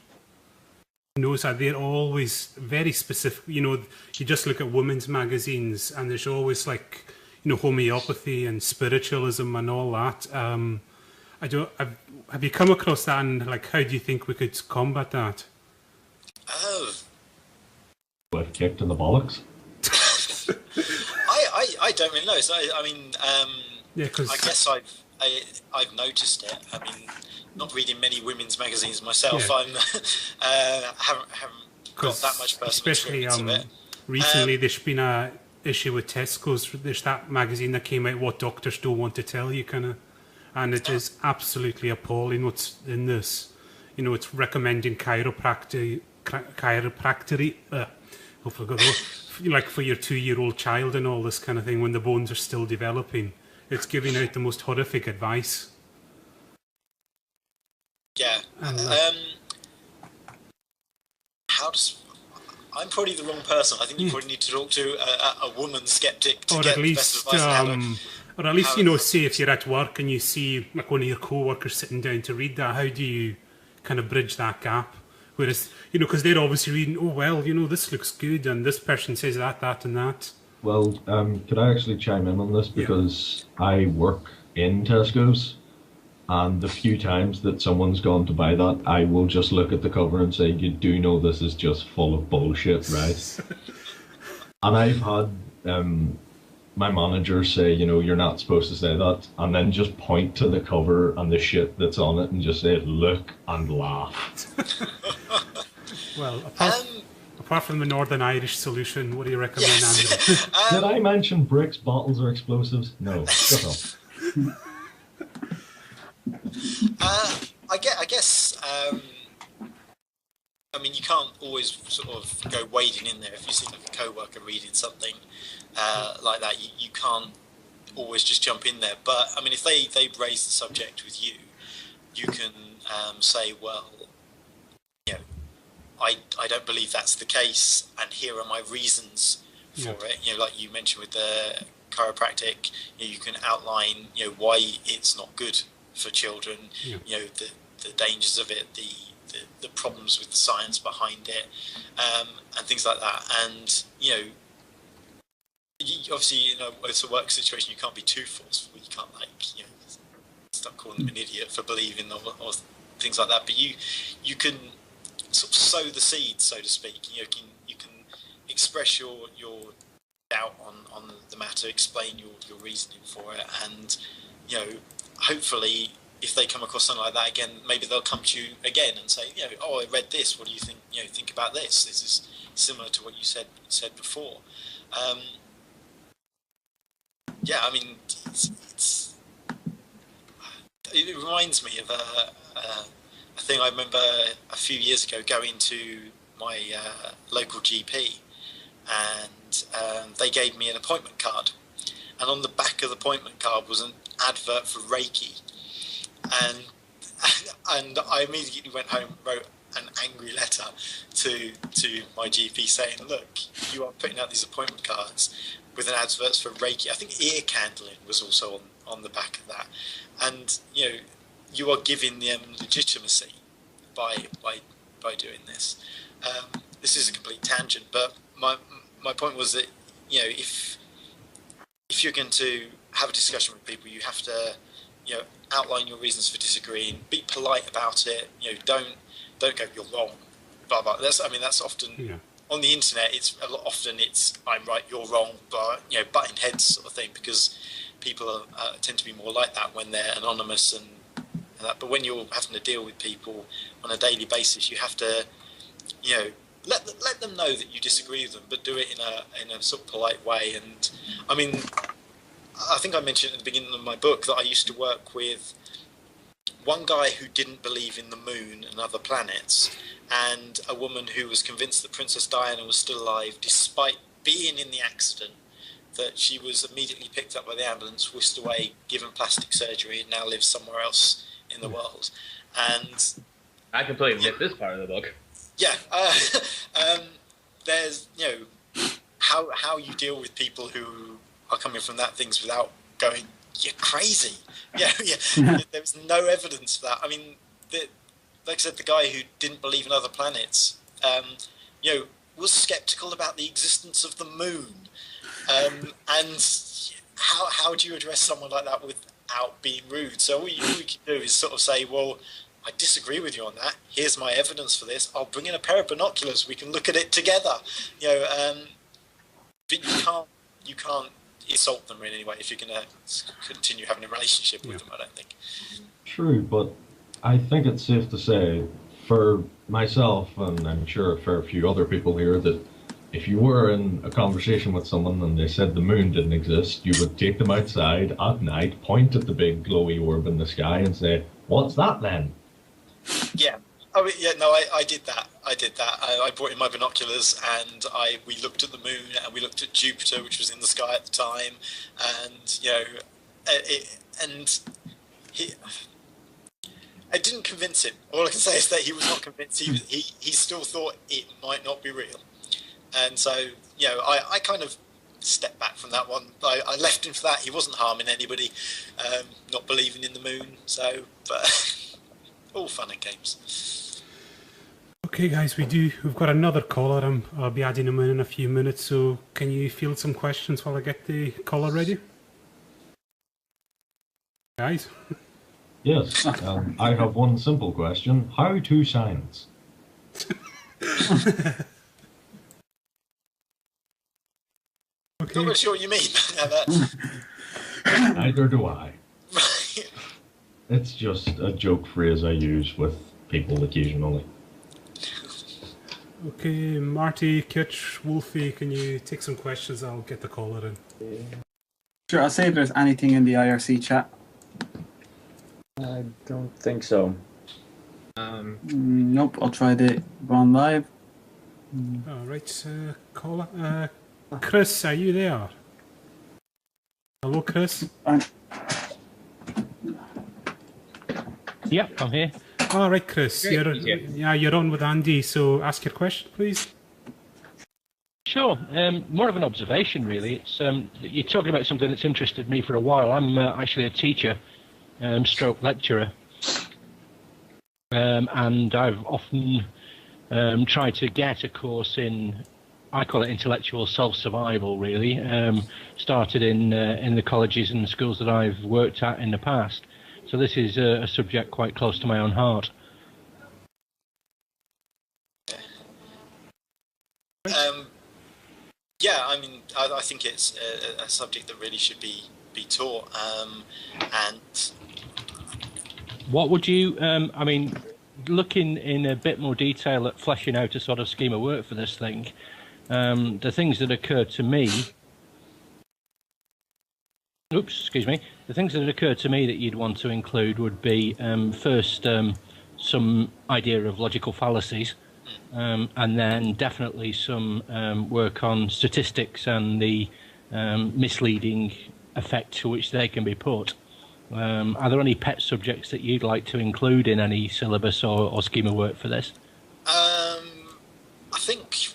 Knows that they're always very specific. You just look at women's magazines, and there's always like, homeopathy and spiritualism and all that. Have you come across that, and like, how do you think we could combat that? Oh, What, kicked in the bollocks? I don't really know. So I mean, Yeah, because I guess I've noticed it. I mean, not reading many women's magazines myself. Yeah. I'm haven't got that much personal especially experience of it. recently, there's been a issue with Tesco's. There's that magazine that came out, "What Doctors Don't Want to Tell You," kind of, and it is absolutely appalling what's in this. It's recommending chiropractic, hopefully I got that, like for your 2-year-old child and all this kind of thing when the bones are still developing. It's giving out the most horrific advice. Yeah. And, I'm probably the wrong person. I think you probably need to talk to a woman skeptic to or get at the best least, advice. or at least, say if you're at work and you see like one of your co-workers sitting down to read that, how do you kind of bridge that gap? Whereas, because they're obviously reading, oh, well, this looks good, and this person says that, and that. Well, could I actually chime in on this? Because I work in Tesco's, and the few times that someone's gone to buy that, I will just look at the cover and say, you do know this is just full of bullshit, right? And I've had my manager say, you're not supposed to say that, and then just point to the cover and the shit that's on it and just say, look and laugh. Well, apart from the Northern Irish solution, what do you recommend, Andrew? Did I mention bricks, bottles, or explosives? No, shut up. I guess. I mean, you can't always sort of go wading in there. If you see like a co-worker reading something like that, you can't always just jump in there. But I mean, if they raise the subject with you, you can say, well, I don't believe that's the case, and here are my reasons for it. Like you mentioned with the chiropractic, you can outline why it's not good for children. The dangers of it, the problems with the science behind it, and things like that. And obviously, it's a work situation. You can't be too forceful. You can't start calling them an idiot for believing or things like that. But you can sort of sow the seed, so to speak. You can express your doubt on the matter, explain your reasoning for it, and hopefully, if they come across something like that again, maybe they'll come to you again and say, oh, I read this. What do you think? Think about this. This is similar to what you said before. I mean, it reminds me of a thing I remember a few years ago going to my local GP, and they gave me an appointment card, and on the back of the appointment card was an advert for Reiki, and I immediately went home and wrote an angry letter to my GP saying, look, you are putting out these appointment cards with an advert for Reiki. I think ear candling was also on the back of that, and you are giving them legitimacy by doing this. This is a complete tangent, but my point was that if you're going to have a discussion with people, you have to outline your reasons for disagreeing, be polite about it. Don't go, you're wrong, blah blah. That's often on the internet. Often it's I'm right, you're wrong, but butting heads sort of thing, because people tend to be more like that when they're anonymous and that. But when you're having to deal with people on a daily basis, you have to let them know that you disagree with them, but do it in a sort of polite way. And I mean, I think I mentioned at the beginning of my book that I used to work with one guy who didn't believe in the moon and other planets, and a woman who was convinced that Princess Diana was still alive despite being in the accident, that she was immediately picked up by the ambulance, whisked away, given plastic surgery, and now lives somewhere else in the world. And I completely missed this part of the book. Yeah, there's how you deal with people who are coming from that things without going, you're crazy. Yeah. There was no evidence for that. I mean, like I said, the guy who didn't believe in other planets, was skeptical about the existence of the moon. And how do you address someone like that without being rude? So all you can do is sort of say, well, I disagree with you on that. Here's my evidence for this. I'll bring in a pair of binoculars. We can look at it together. But you can't insult them in any way if you're going to continue having a relationship with them, I don't think. True, but I think it's safe to say, for myself, and I'm sure a fair few other people here, that if you were in a conversation with someone and they said the moon didn't exist, you would take them outside at night, point at the big glowy orb in the sky and say, what's that then? Yeah. Oh, yeah, no, I did that. I brought in my binoculars and we looked at the moon and we looked at Jupiter, which was in the sky at the time, and I didn't convince him. All I can say is that he was not convinced. He still thought it might not be real, and so I kind of stepped back from that one. I left him for that. He wasn't harming anybody, not believing in the moon. So, but all fun and games. Okay, guys, we've got another caller. I'll be adding him in a few minutes. So, can you field some questions while I get the caller ready, guys? Yes, I have one simple question. How to science? Okay. Not really sure what you mean. Neither do I. It's just a joke phrase I use with people occasionally. Okay, Marty, Kitch, Wolfie, can you take some questions? I'll get the caller in. Sure, I'll see if there's anything in the IRC chat. I don't think so. Nope, I'll try to go on live. All right, caller. Chris, are you there? Hello, Chris. Yep, I'm here. All right, Chris. Great, You're on with Andy. So ask your question, please. Sure. More of an observation, really. It's you're talking about something that's interested me for a while. I'm actually a teacher, stroke lecturer, and I've often tried to get a course in, I call it intellectual self-survival, really. Started in the colleges and schools that I've worked at in the past. So this is a subject quite close to my own heart. Yeah, I mean, I think it's a subject that really should be taught. And what would you, I mean, looking in a bit more detail at fleshing out a sort of scheme of work for this thing, the things that occur to me, the things that occur to me that you'd want to include would be first some idea of logical fallacies, and then definitely some work on statistics and the misleading effect to which they can be put. Are there any pet subjects that you'd like to include in any syllabus or scheme of work for this? I think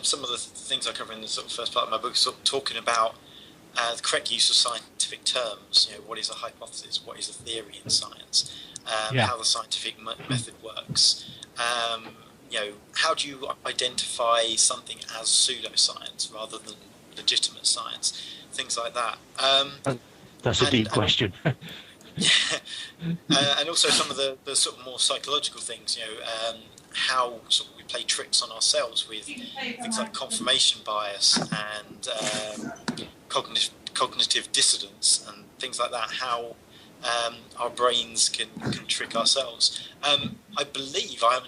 some of the things I cover in the sort of first part of my book is sort of talking about the correct use of scientific terms. What is a hypothesis? What is a theory in science? How the scientific method works. How do you identify something as pseudoscience rather than legitimate science? Things like that. That's a deep question. And also some of the sort of more psychological things. How sort of we play tricks on ourselves with things like confirmation bias and cognitive dissonance and things like that. How our brains can trick ourselves. I believe I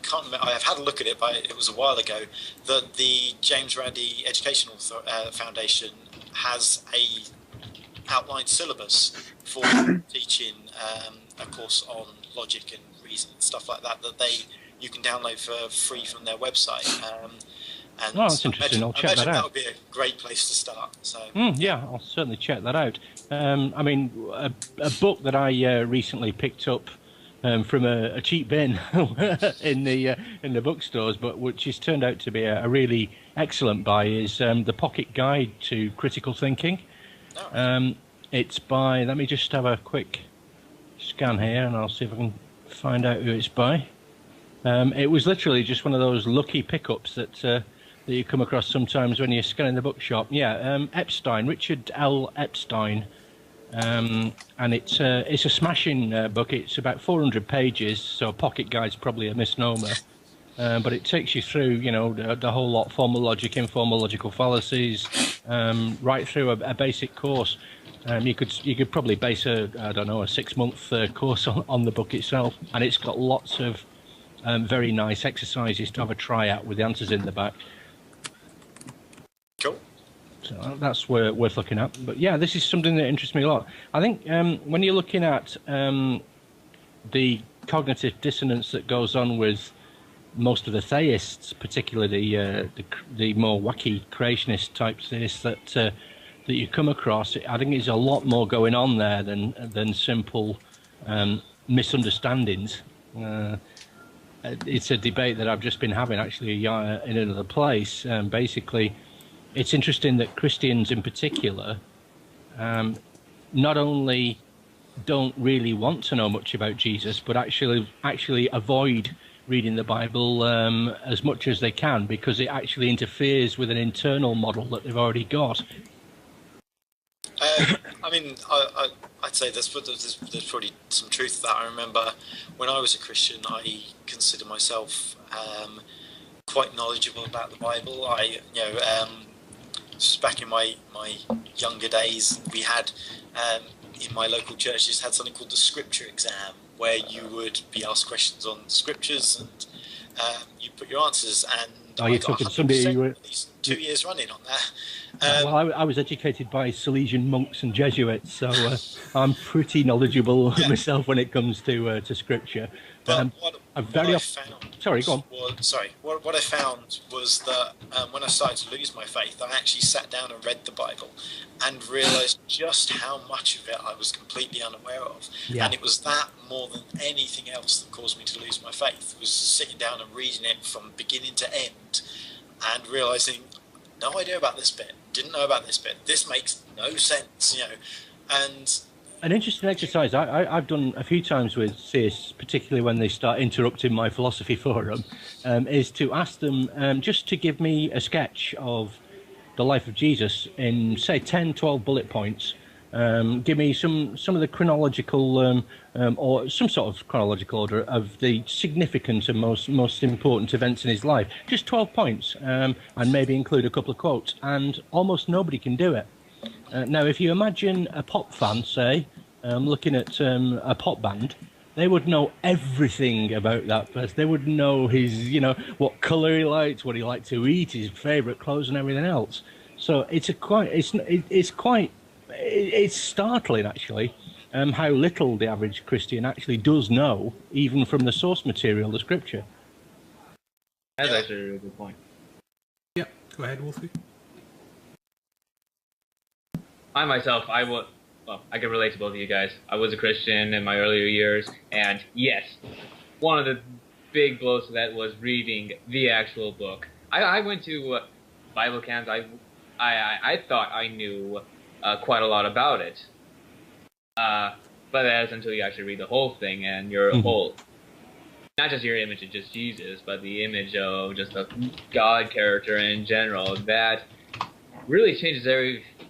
can't remember. I have had a look at it, but it was a while ago. That the James Randi Educational Foundation has a outlined syllabus for teaching a course on logic and reason and stuff like that you can download for free from their website. And that's interesting. I'll check that out. That would be a great place to start. So yeah, I'll certainly check that out. I mean, a book that I recently picked up from a cheap bin in the bookstores, but which has turned out to be a really excellent buy, is The Pocket Guide to Critical Thinking. It's by, let me just have a quick scan here and I'll see if I can find out who it's by. It was literally just one of those lucky pickups that you come across sometimes when you're scanning the bookshop. Yeah, Epstein, Richard L. Epstein. And it's a smashing book. It's about 400 pages, so a pocket guide's probably a misnomer. But it takes you through, you know, the whole lot: formal logic, informal logical fallacies, right through a basic course. You could probably base a 6-month course on the book itself, and it's got lots of very nice exercises to have a try at with the answers in the back. Cool. So that's worth looking at. But yeah, this is something that interests me a lot. I think when you're looking at the cognitive dissonance that goes on with most of the theists, particularly the more wacky creationist type theists that you come across, I think there's a lot more going on there than simple misunderstandings. It's a debate that I've just been having actually in another place. Basically, it's interesting that Christians in particular not only don't really want to know much about Jesus, but actually avoid reading the Bible as much as they can, because it actually interferes with an internal model that they've already got. I mean, I'd say there's probably some truth to that. I remember when I was a Christian, I consider myself quite knowledgeable about the Bible. Just back in my younger days, we had in my local churches had something called the Scripture exam, where you would be asked questions on scriptures and you put your answers. And you're talking to somebody who at least 2 years running on that. Well, I was educated by Salesian monks and Jesuits, so I'm pretty knowledgeable myself when it comes to Scripture. But what I found was that when I started to lose my faith, I actually sat down and read the Bible and realised just how much of it I was completely unaware of. Yeah. And it was that more than anything else that caused me to lose my faith, was sitting down and reading it from beginning to end and realising, no idea about this bit, didn't know about this bit, this makes no sense, you know. And an interesting exercise I've done a few times with theists, particularly when they start interrupting my philosophy forum, is to ask them just to give me a sketch of the life of Jesus in, say, 10, 12 bullet points. Give me some of the chronological or some sort of chronological order of the significant and most important events in his life. Just 12 points, and maybe include a couple of quotes. And almost nobody can do it. Now, if you imagine a pop fan, say, looking at a pop band, they would know everything about that person. They would know his, what colour he liked, what he liked to eat, his favourite clothes, and everything else. So it's startling, actually, how little the average Christian actually does know, even from the source material, the Scripture. That's actually a really good point. Yeah, go ahead, Wolfie. I myself, I can relate to both of you guys. I was a Christian in my earlier years, and yes, one of the big blows to that was reading the actual book. I went to Bible camps. I thought I knew quite a lot about it, but that's until you actually read the whole thing and your whole, not just your image of just Jesus, but the image of just the God character in general. That really changes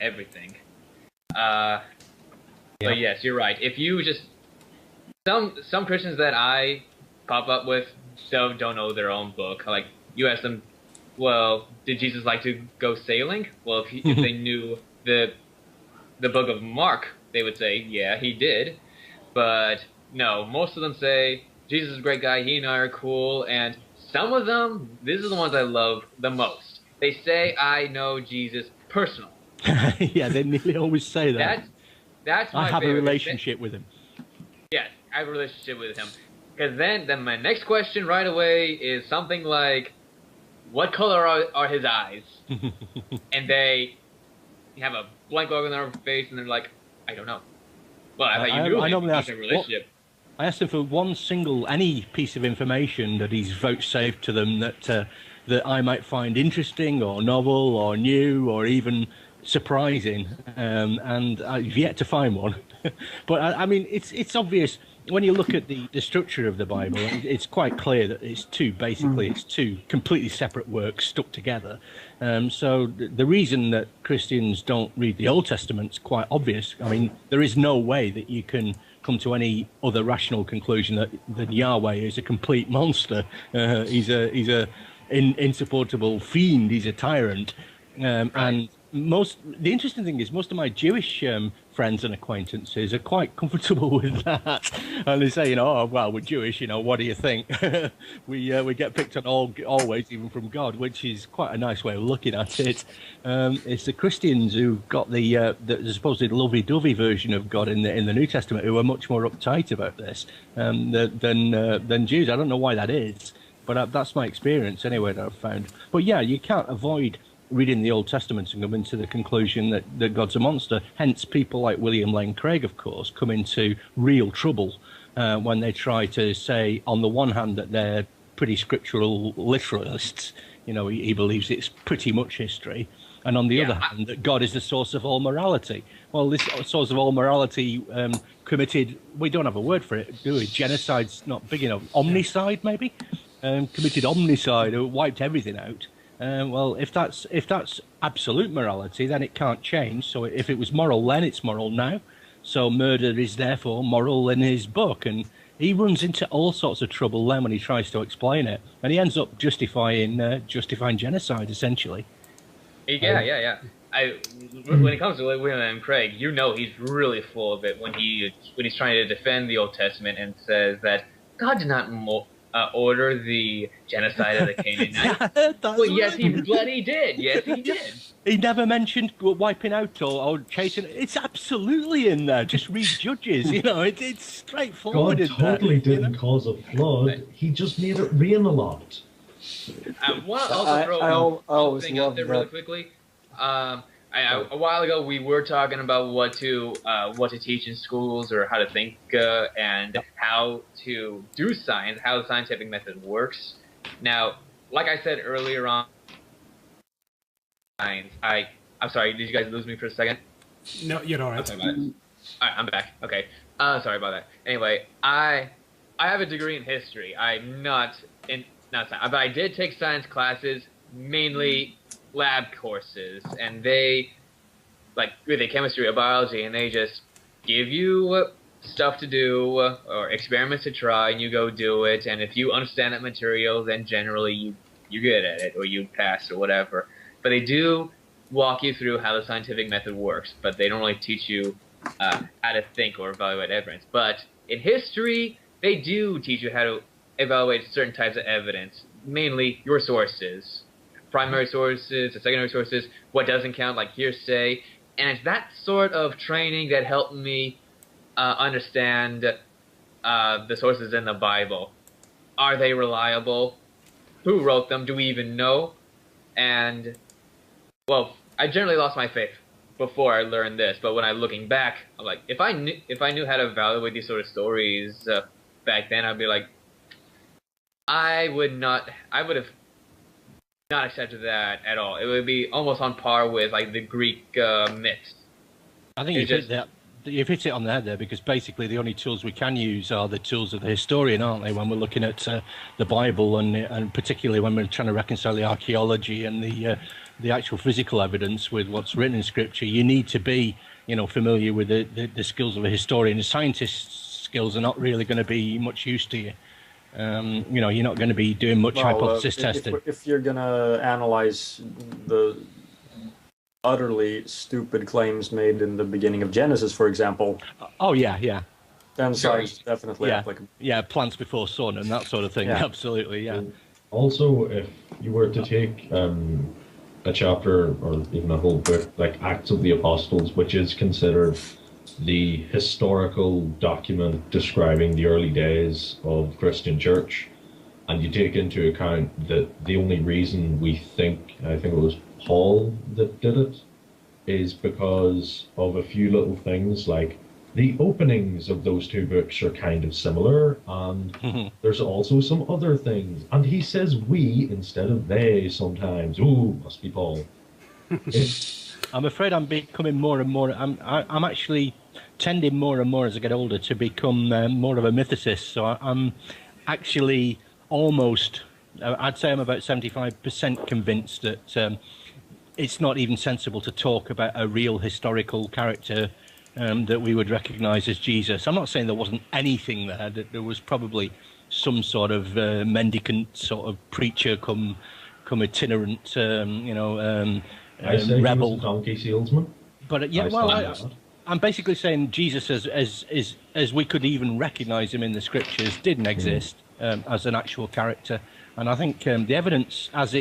everything. But yes, you're right. If you just some Christians that I pop up with don't know their own book. Like, you ask them, well, did Jesus like to go sailing? Well, if they knew the book of Mark, they would say, yeah, he did. But no, most of them say Jesus is a great guy. He and I are cool. And some of them, these are the ones I love the most. They say, I know Jesus personally. Yeah, they nearly always say that. That's my I have favorite. a relationship with him. Yes, I have a relationship with him. Because then my next question right away is something like, what color are his eyes? And they have a blank look on their face, and they're like, I don't know. Well, I thought you knew he had a relationship. I asked him for any piece of information that he's vouchsafed to them that I might find interesting or novel or new or even surprising, and I've yet to find one. But I mean, it's obvious when you look at the structure of the Bible. It's quite clear that it's two completely separate works stuck together. So the reason that Christians don't read the Old Testament is quite obvious. I mean, there is no way that you can come to any other rational conclusion that Yahweh is a complete monster. He's a insupportable fiend. He's a tyrant, and the interesting thing is most of my Jewish friends and acquaintances are quite comfortable with that, and they say, oh well, we're Jewish, what do you think? we get picked on always, even from God, which is quite a nice way of looking at it. It's the Christians who got the supposed lovey-dovey version of God in the New Testament who are much more uptight about this than Jews. I don't know why that is, but that's my experience anyway that I've found. But yeah, you can't avoid reading the Old Testament and coming to the conclusion that God's a monster. Hence, people like William Lane Craig, of course, come into real trouble when they try to say, on the one hand, that they're pretty scriptural literalists. He believes it's pretty much history. And on the other hand, that God is the source of all morality. Well, this source of all morality committed, we don't have a word for it, do we? Genocide's not big enough. Omnicide, maybe? Committed omnicide, wiped everything out. Well, if that's absolute morality, then it can't change. So if it was moral then, it's moral now. So murder is therefore moral in his book, and he runs into all sorts of trouble then when he tries to explain it, and he ends up justifying genocide essentially. Yeah. When it comes to William Craig, he's really full of it when he's trying to defend the Old Testament and says that God did not order the genocide of the Canaanites. Well, yes, he bloody did. Yes, he did. He never mentioned wiping out or chasing. It's absolutely in there. Just read Judges. It's straightforward. God totally didn't cause a flood. He just made it rain a lot. I want to also throw one thing out there really quickly. A while ago, we were talking about what to teach in schools, or how to think and how to do science, how the scientific method works. Now, like I said earlier on, science. I'm sorry. Did you guys lose me for a second? No, you're all right. All right, I'm back. Okay. Sorry about that. Anyway, I have a degree in history. I'm not science, but I did take science classes, mainly lab courses, and they chemistry or biology, and they just give you stuff to do or experiments to try, and you go do it, and if you understand that material, then generally you're good at it, or you pass or whatever. But they do walk you through how the scientific method works, but they don't really teach you how to think or evaluate evidence. But in history, they do teach you how to evaluate certain types of evidence, mainly your sources, primary sources, the secondary sources, what doesn't count, like hearsay. And it's that sort of training that helped me understand the sources in the Bible. Are they reliable? Who wrote them? Do we even know? And, well, I generally lost my faith before I learned this, but when I'm looking back, I'm like, if I knew how to evaluate these sort of stories back then, I'd be like, I would have not accepted that at all. It would be almost on par with like the Greek myths. I think you've hit it on the head there, because basically the only tools we can use are the tools of the historian, aren't they? When we're looking at the Bible, and particularly when we're trying to reconcile the archaeology and the actual physical evidence with what's written in Scripture, you need to be familiar with the skills of a historian. The scientist's skills are not really going to be much use to you. You're not going to be doing much hypothesis testing. If you're going to analyze the utterly stupid claims made in the beginning of Genesis, for example. Oh, yeah. Then science definitely applicable. Yeah, plants before sun and that sort of thing. Yeah. Absolutely, yeah. Also, if you were to take a chapter or even a whole book like Acts of the Apostles, which is considered the historical document describing the early days of Christian church, and you take into account that the only reason I think it was Paul that did it, is because of a few little things like the openings of those two books are kind of similar, and there's also some other things. And he says we instead of they sometimes. Ooh, must be Paul. I'm afraid I'm becoming more and more. I'm actually tending more and more as I get older to become more of a mythicist. So I'm actually almost. I'd say I'm about 75% convinced that it's not even sensible to talk about a real historical character that we would recognise as Jesus. I'm not saying there wasn't anything there. That there was probably some sort of mendicant sort of preacher, come itinerant, I say rebel. he was a donkey salesman. But yeah, I'm basically saying Jesus, as we could even recognise him in the scriptures, didn't exist as an actual character. And I think the evidence, as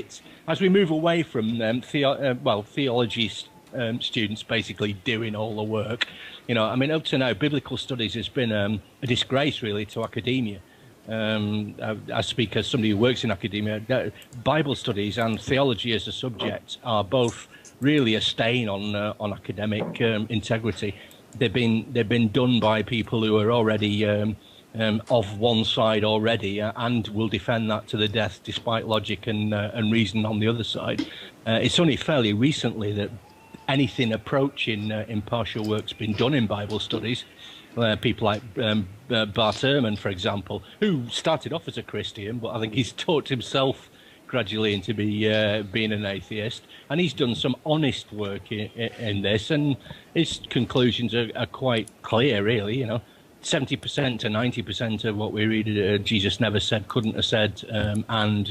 we move away from theology students basically doing all the work, I mean, up to now, biblical studies has been a disgrace really to academia. I speak as somebody who works in academia. Bible studies and theology as a subject are both really a stain on academic integrity. They've been done by people who are already of one side already and will defend that to the death, despite logic and reason on the other side. It's only fairly recently that anything approaching impartial work's been done in Bible studies. People like Bart Ehrman, for example, who started off as a Christian, but I think he's taught himself gradually into being an atheist, and he's done some honest work in this, and his conclusions are quite clear, really. 70% to 90% of what we read, Jesus never said, couldn't have said, and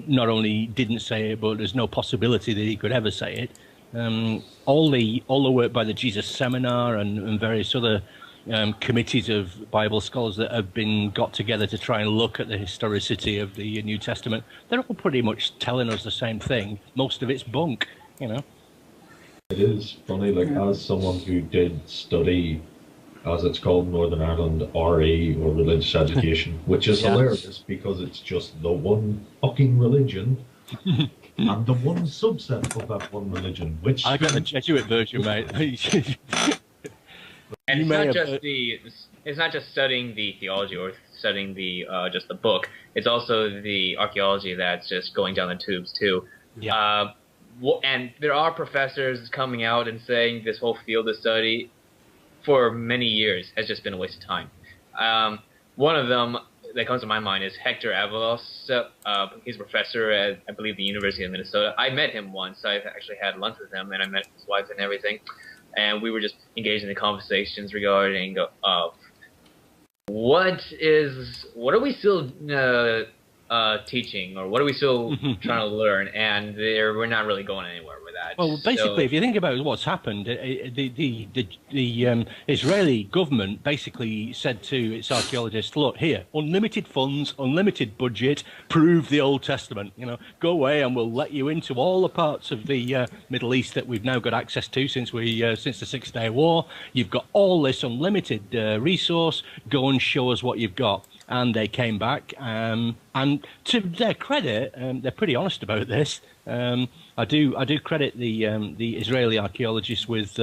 not only didn't say it, but there's no possibility that he could ever say it. All the work by the Jesus Seminar and various other committees of Bible scholars that have been got together to try and look at the historicity of the New Testament, they're all pretty much telling us the same thing. Most of it's bunk, It is funny, as someone who did study, as it's called in Northern Ireland, RE, or religious education, which is hilarious because it's just the one fucking religion and the one subset of that one religion, which... I got the Jesuit version, mate. And it's not just studying the theology or studying the just the book. It's also the archaeology that's just going down the tubes too. Yeah. And there are professors coming out and saying this whole field of study for many years has just been a waste of time. One of them that comes to my mind is Hector Avalos. He's a professor at, I believe, the University of Minnesota. I met him once. I actually had lunch with him, and I met his wife and everything. And we were just engaged in the conversations regarding what are we still teaching, or what are we still trying to learn, and we're not really going anywhere with that. Well, basically, if you think about what's happened, the Israeli government basically said to its archaeologists, look, here, unlimited funds, unlimited budget, prove the Old Testament, go away and we'll let you into all the parts of the Middle East that we've now got access to since the Six-Day War. You've got all this unlimited resource, go and show us what you've got. And they came back, and to their credit, they're pretty honest about this. I do credit the Israeli archaeologists with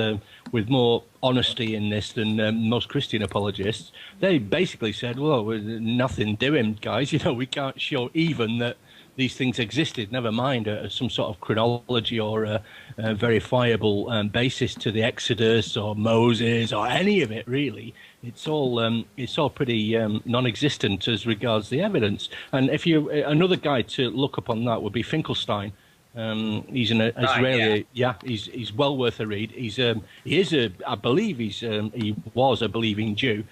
more honesty in this than most Christian apologists. They basically said, "Well, nothing doing, guys. We can't show even that these things existed. Never mind some sort of chronology or a verifiable basis to the Exodus or Moses or any of it, really." It's all pretty non-existent as regards the evidence. And if another guy to look up on that would be Finkelstein. He's an Israeli. He's well worth a read. He was a believing Jew,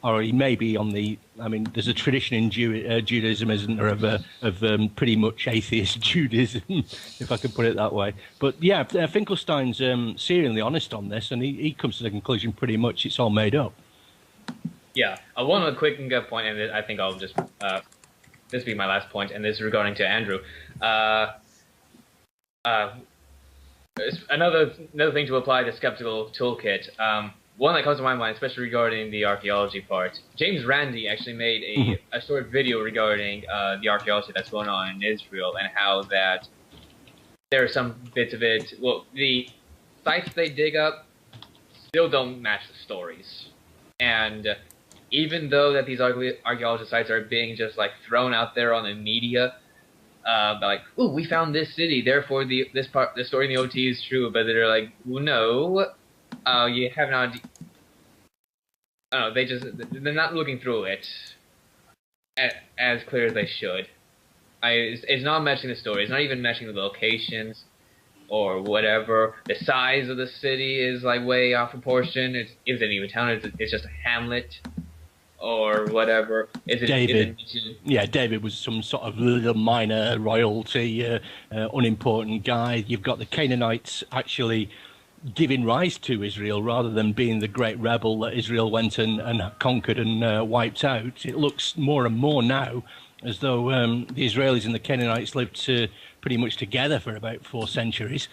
or he may be on the. I mean, there's a tradition in Judaism, isn't there, of pretty much atheist Judaism, if I can put it that way. But yeah, Finkelstein's serially honest on this, and he comes to the conclusion pretty much it's all made up. Yeah, one other quick point, and I think I'll just this be my last point, and this is regarding to Andrew. Another thing to apply to skeptical toolkit. One that comes to my mind, especially regarding the archaeology part. James Randi actually made a short video regarding the archaeology that's going on in Israel and how that there are some bits of it. Well, the sites they dig up still don't match the stories. And even though that these archaeology sites are being just like thrown out there on the media, like, "Ooh, we found this city, therefore the story in the OT is true," but they're like, "No, you have not." I don't know. They're not looking through it as clear as they should. It's not matching the story. It's not even matching the locations or whatever. The size of the city is like way off proportion. It isn't even a town. It's just a hamlet or whatever. David was some sort of little minor royalty, unimportant guy. You've got the Canaanites actually giving rise to Israel rather than being the great rebel that Israel went and conquered and wiped out. It looks more and more now as though the Israelis and the Canaanites lived pretty much together for about 4 centuries.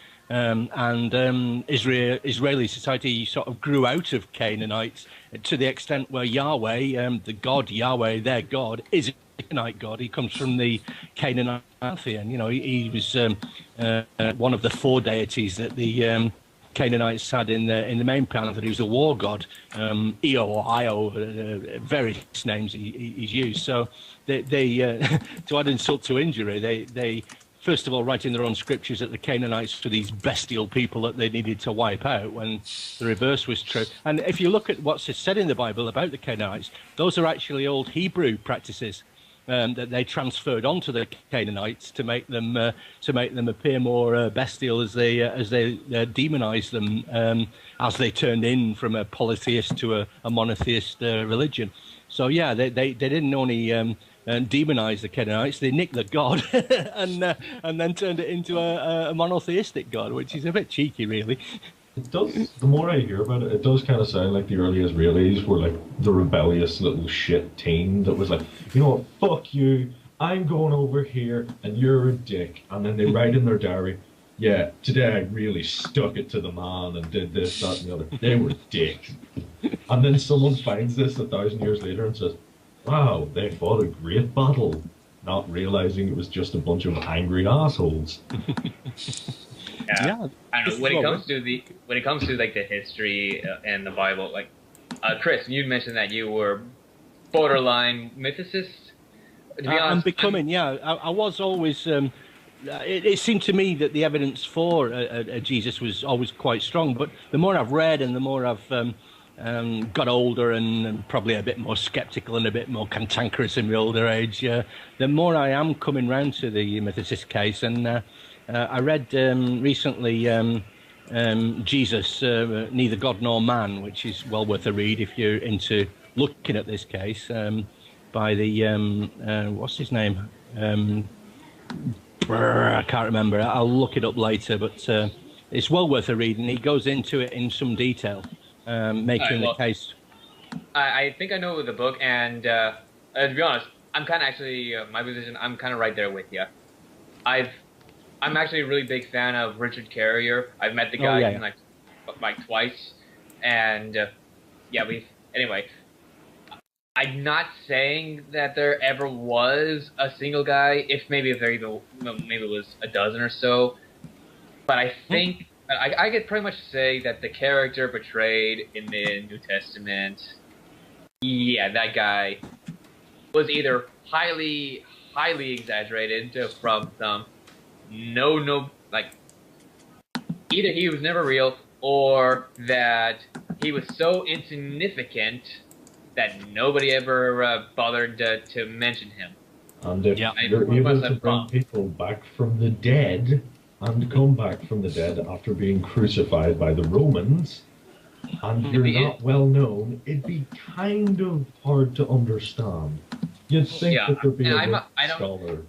Israeli society sort of grew out of Canaanites to the extent where Yahweh, the god Yahweh, their god, is a Canaanite god. He comes from the Canaanite pantheon. You know, he was one of the 4 deities that the Canaanites had in the main pantheon. He was a war god, Io or Io, various names he's used. So they to add insult to injury, they first of all write in their own scriptures that the Canaanites were these bestial people that they needed to wipe out, when the reverse was true. And if you look at what's said in the Bible about the Canaanites, those are actually old Hebrew practices that they transferred onto the Canaanites to make them appear more bestial as they demonized them as they turned in from a polytheist to a monotheist religion. So yeah, they didn't only demonize the Canaanites, they nicked the god and then turned it into a monotheistic god, which is a bit cheeky, really. It does. The more I hear about it, it does kind of sound like the early Israelis were like the rebellious little shit team that was like, you know what, fuck you, I'm going over here and you're a dick. And then they write in their diary, yeah, today I really stuck it to the man and did this, that, and the other. They were dicks. And then someone finds this 1,000 years later and says, wow, they fought a great battle, not realizing it was just a bunch of angry assholes. Yeah. I don't know. When it comes to like the history and the Bible, like Chris, you mentioned that you were borderline mythicist. To be honest, I'm becoming. I was always. It seemed to me that the evidence for Jesus was always quite strong, but the more I've read and the more I've got older and probably a bit more skeptical and a bit more cantankerous in my older age, the more I am coming round to the mythicist case. And I read recently Jesus, Neither God Nor Man, which is well worth a read if you're into looking at this case, by the, what's his name? I can't remember. I'll look it up later, but it's well worth a read, and he goes into it in some detail, making the case. I think I know the book, and to be honest, I'm kind of actually, my position, I'm kind of right there with you. I'm actually a really big fan of Richard Carrier. I've met the guy like twice, and anyway, I'm not saying that there ever was a single guy. Maybe it was a dozen or so, but I think I could pretty much say that the character portrayed in the New Testament, that guy was either highly exaggerated from some. Like, either he was never real, or that he was so insignificant that nobody ever bothered to mention him. And if you're able to bring people back from the dead, and come back from the dead after being crucified by the Romans, and you're not well known, it'd be kind of hard to understand. You'd think that there'd be a scholar.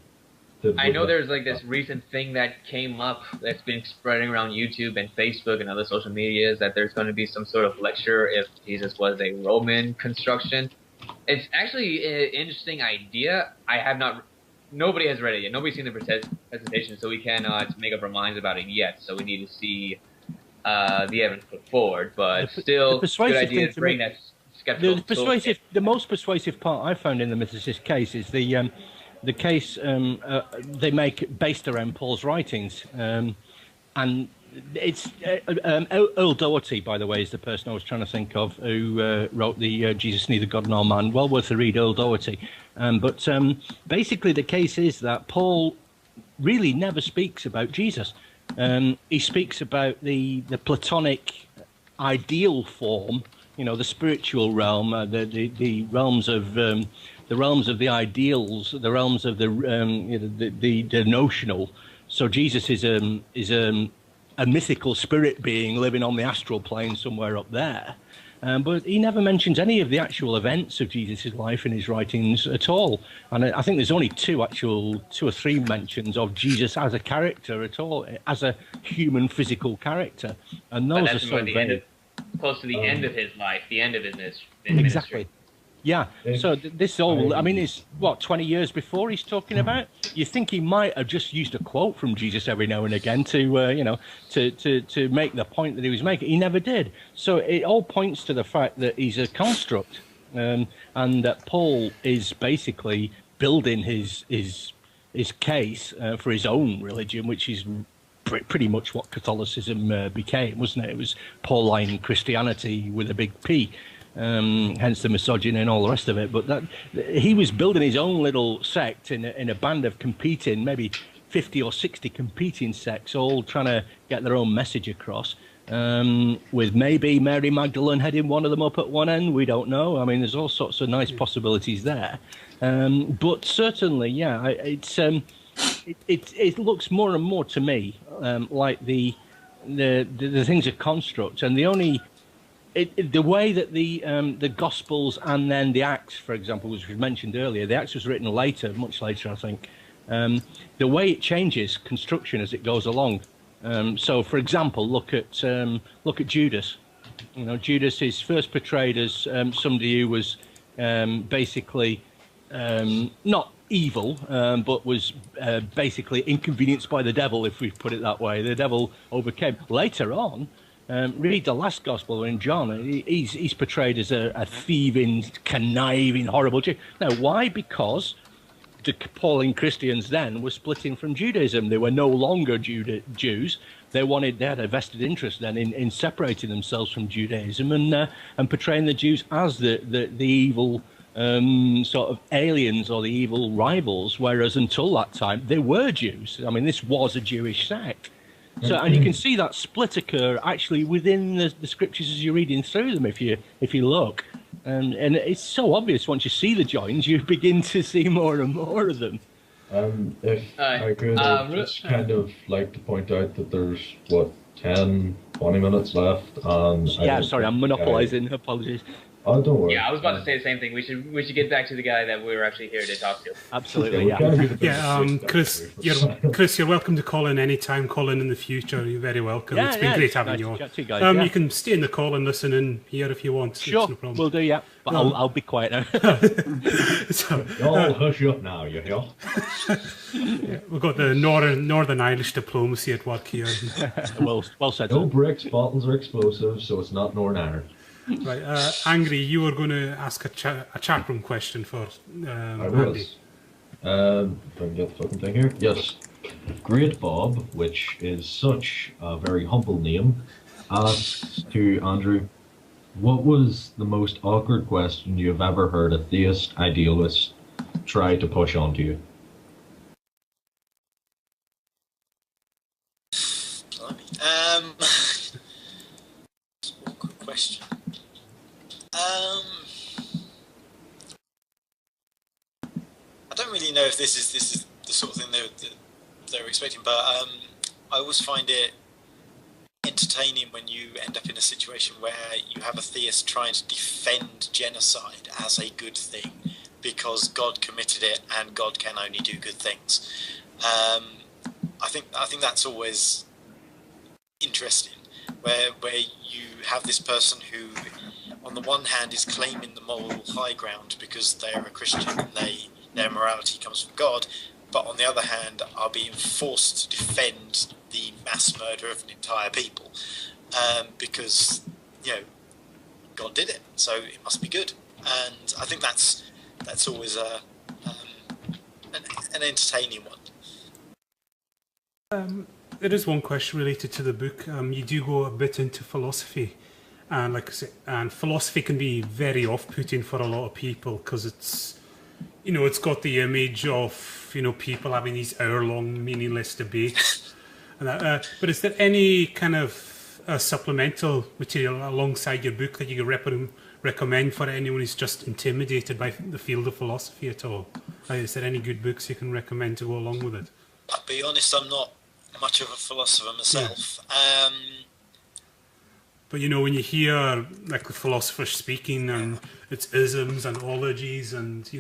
I know there's like this recent thing that came up that's been spreading around YouTube and Facebook and other social medias, that there's going to be some sort of lecture if Jesus was a Roman construction. It's actually an interesting idea. Nobody has read it yet. Nobody's seen the presentation, so we cannot make up our minds about it yet. So we need to see the evidence put forward. But still, good idea to bring that skeptical. The most persuasive part I found in the mythicist case is the case they make based around Paul's writings, and it's Earl Doherty, by the way, is the person I was trying to think of who wrote the Jesus Neither God Nor Man. Well worth a read, Earl Doherty. But basically, the case is that Paul really never speaks about Jesus. He speaks about the Platonic ideal form, the spiritual realm, the realms of the ideals, the realms of the notional. So Jesus is a mythical spirit being living on the astral plane somewhere up there. But he never mentions any of the actual events of Jesus' life in his writings at all. And I think there's only two or three mentions of Jesus as a character at all, as a human physical character. And those are so vague. Close to the end of his life, the end of his ministry. Exactly. Yeah, so this all, I mean, it's, 20 years before he's talking about? You think he might have just used a quote from Jesus every now and again to, to make the point that he was making. He never did. So it all points to the fact that he's a construct, and that Paul is basically building his case for his own religion, which is pretty much what Catholicism became, wasn't it? It was Pauline Christianity with a big P. Hence the misogyny and all the rest of it. But that he was building his own little sect in a band of competing, maybe 50 or 60 competing sects, all trying to get their own message across. With maybe Mary Magdalene heading one of them up at one end, we don't know. I mean, there's all sorts of nice possibilities there. But certainly, yeah, it looks more and more to me like the things are constructs, and the only. The way that the Gospels and then the Acts, for example, which was mentioned earlier, the Acts was written later, much later, I think. The way it changes construction as it goes along. So, for example, look at Judas. Judas is first portrayed as somebody who was basically not evil, but was basically inconvenienced by the devil, if we put it that way. The devil overcame. Later on. Read the last Gospel in John. He's portrayed as a thieving, conniving, horrible Jew. Now, why? Because the Pauline Christians then were splitting from Judaism. They were no longer Jews. They had a vested interest then in separating themselves from Judaism and portraying the Jews as the evil sort of aliens or the evil rivals. Whereas until that time, they were Jews. I mean, this was a Jewish sect. So, and you can see that split occur actually within the scriptures as you're reading through them. If you look, and it's so obvious once you see the joins, you begin to see more and more of them. If I could just kind of like to point out that there's 10, 20 minutes left. Yeah, sorry, I'm monopolising. Apologies. Oh, don't worry. Yeah, I was about to say the same thing. We should get back to the guy that we were actually here to talk to. Absolutely, yeah. Chris, you're welcome to call in anytime. Call in the future. You're very welcome. It's been great having you on. You can stay in the call and listen in here if you want. Sure, it's no problem. We'll do. Yeah, but I'll be quiet now. Y'all hush up now, you hear? Yeah, we've got the Northern Irish diplomacy at work here. well said. No bricks, bottles, or explosives, so it's not Northern Ireland. Right, Angry, you were going to ask a chat room question for I Andy. was. If I can get the fucking thing here. Yes. Great Bob, which is such a very humble name, asked to Andrew, what was the most awkward question you have ever heard a theist idealist try to push onto you? Awkward question. I don't really know if this is the sort of thing they were expecting, but I always find it entertaining when you end up in a situation where you have a theist trying to defend genocide as a good thing because God committed it and God can only do good things. I think that's always interesting, where you have this person who, on the one hand, is claiming the moral high ground because they are a Christian and their morality comes from God, but on the other hand are being forced to defend the mass murder of an entire people because God did it, so it must be good. And I think that's always an entertaining one. there is one question related to the book. You do go a bit into philosophy, and like I say, and philosophy can be very off-putting for a lot of people because it's, it's got the image of people having these hour-long meaningless debates. And that, but is there any kind of supplemental material alongside your book that you could recommend for anyone who's just intimidated by the field of philosophy at all? Is there any good books you can recommend to go along with it? I'll be honest, I'm not much of a philosopher myself. Yeah. But when you hear like the philosophers speaking and it's isms and ologies and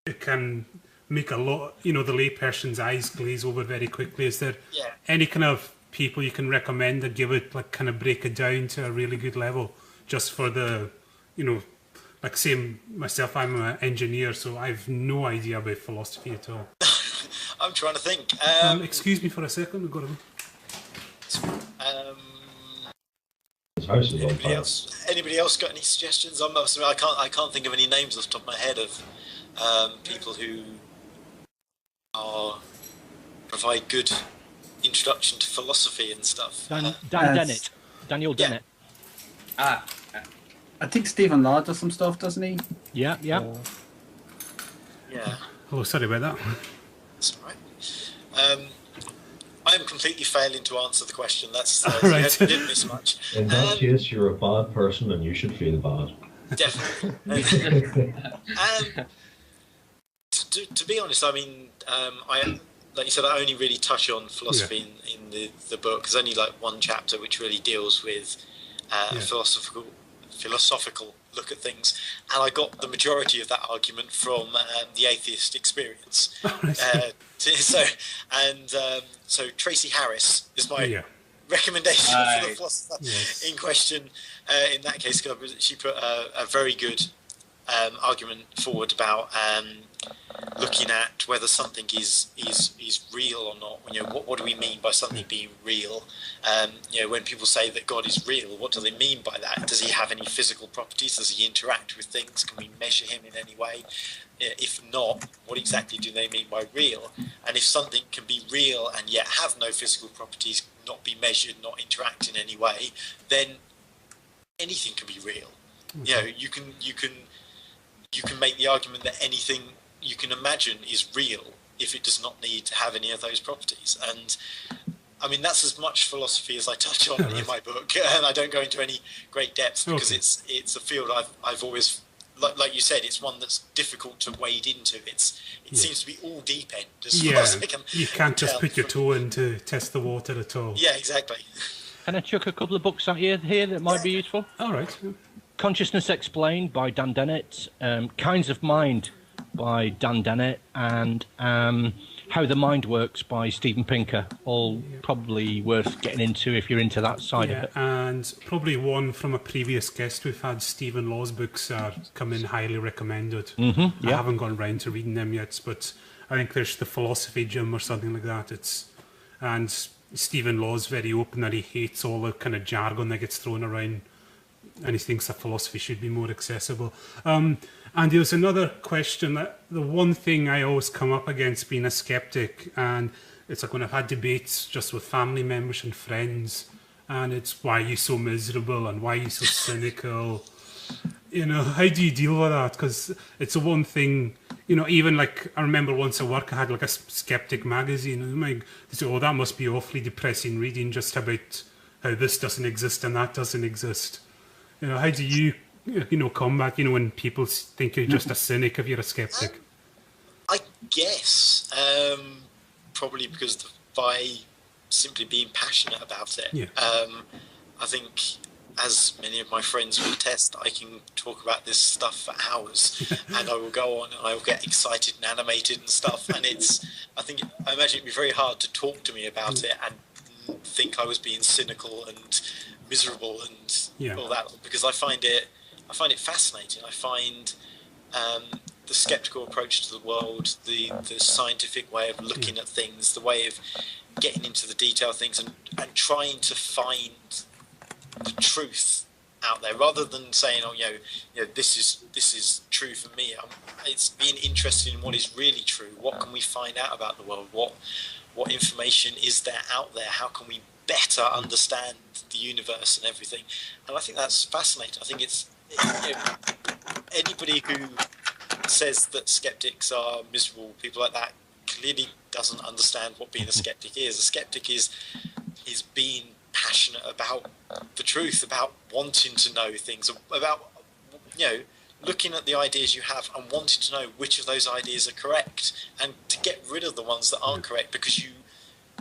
it can make a lot, the layperson's eyes glaze over very quickly. Is there any kind of people you can recommend that give it, like, kind of break it down to a really good level, just for the, like, say myself, I'm an engineer, so I've no idea about philosophy at all. I'm trying to think. Excuse me for a second. We've got anybody else got any suggestions? I can't think of any names off the top of my head of people who provide good introduction to philosophy and stuff. Daniel Dennett. I think Stephen Law does some stuff, doesn't he? Yeah. Yeah. Oh, sorry about that. That's all right. I am completely failing to answer the question. That's right. You didn't miss much. In that case, you're a bad person and you should feel bad. Definitely. To be honest, I mean, like you said, I only really touch on philosophy in the book. There's only like one chapter which really deals with philosophical look at things, and I got the majority of that argument from the atheist experience. So Tracy Harris is my recommendation for the philosopher in question. In that case, she put a very good argument forward about looking at whether something is real or not. What do we mean by something being real? When people say that God is real, what do they mean by that? Does he have any physical properties? Does he interact with things? Can we measure him in any way? If not, what exactly do they mean by real? And if something can be real and yet have no physical properties, not be measured, not interact in any way, then anything can be real. You can make the argument that anything you can imagine is real if it does not need to have any of those properties. And I mean, that's as much philosophy as I touch on in my book, and I don't go into any great depth because it's a field I've always, like you said, it's one that's difficult to wade into. It seems to be all deep end. As far as I can you can't just put your toe in to test the water at all. Yeah, exactly. Can I chuck a couple of books out here that might be useful? All right. Consciousness Explained by Dan Dennett, Kinds of Mind by Dan Dennett, and How the Mind Works by Steven Pinker. All probably worth getting into if you're into that side of it. And probably one from a previous guest we've had, Stephen Law's books are come in highly recommended. I haven't gone round to reading them yet, but I think there's the Philosophy Gym or something like that. And Stephen Law's very open that he hates all the kind of jargon that gets thrown around, and he thinks that philosophy should be more accessible. And there's another question, that the one thing I always come up against being a skeptic, and it's like when I've had debates just with family members and friends, and it's why are you so miserable and why are you so cynical? How do you deal with that? Because it's the one thing, even like I remember once at work I had like a skeptic magazine, and they say, oh, that must be awfully depressing reading just about how this doesn't exist and that doesn't exist. How do you, combat, when people think you're just a cynic if you're a skeptic? I guess probably because by simply being passionate about it. I think, as many of my friends will attest, I can talk about this stuff for hours, and I will go on and I will get excited and animated and stuff. And I imagine it'd be very hard to talk to me about it and think I was being cynical and miserable and all that, because I find it fascinating. I find the skeptical approach to the world, the scientific way of looking at things, the way of getting into the detail of things and trying to find the truth out there, rather than saying, oh, this is true for me. It's being interested in what is really true. What can we find out about the world? What information is there out there? How can we better understand the universe and everything? And I think that's fascinating. I think it's anybody who says that skeptics are miserable people like that clearly doesn't understand what being a skeptic is. A skeptic is being passionate about the truth, about wanting to know things, about looking at the ideas you have and wanting to know which of those ideas are correct, and to get rid of the ones that aren't correct because you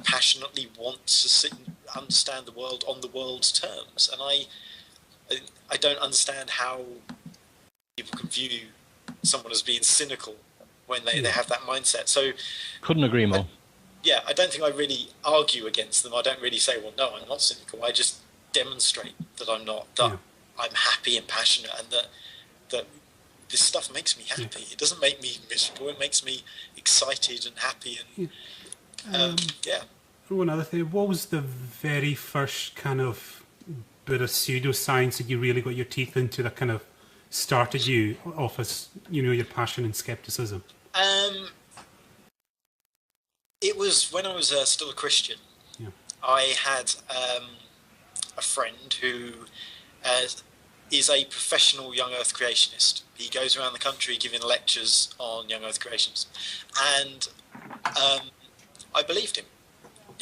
passionately want to sit and understand the world on the world's terms. And I don't understand how people can view someone as being cynical when they have that mindset. So couldn't agree more. I don't think I really argue against them. I don't really say, well, no, I'm not cynical. I just demonstrate that I'm not, that I'm happy and passionate, and that this stuff makes me happy. It doesn't make me miserable. It makes me excited and happy. And One other thing, what was the very first kind of bit of pseudoscience that you really got your teeth into that kind of started you off as, your passion and skepticism? It was when I was still a Christian. Yeah. I had a friend who is a professional young Earth creationist. He goes around the country giving lectures on young Earth creations, and I believed him.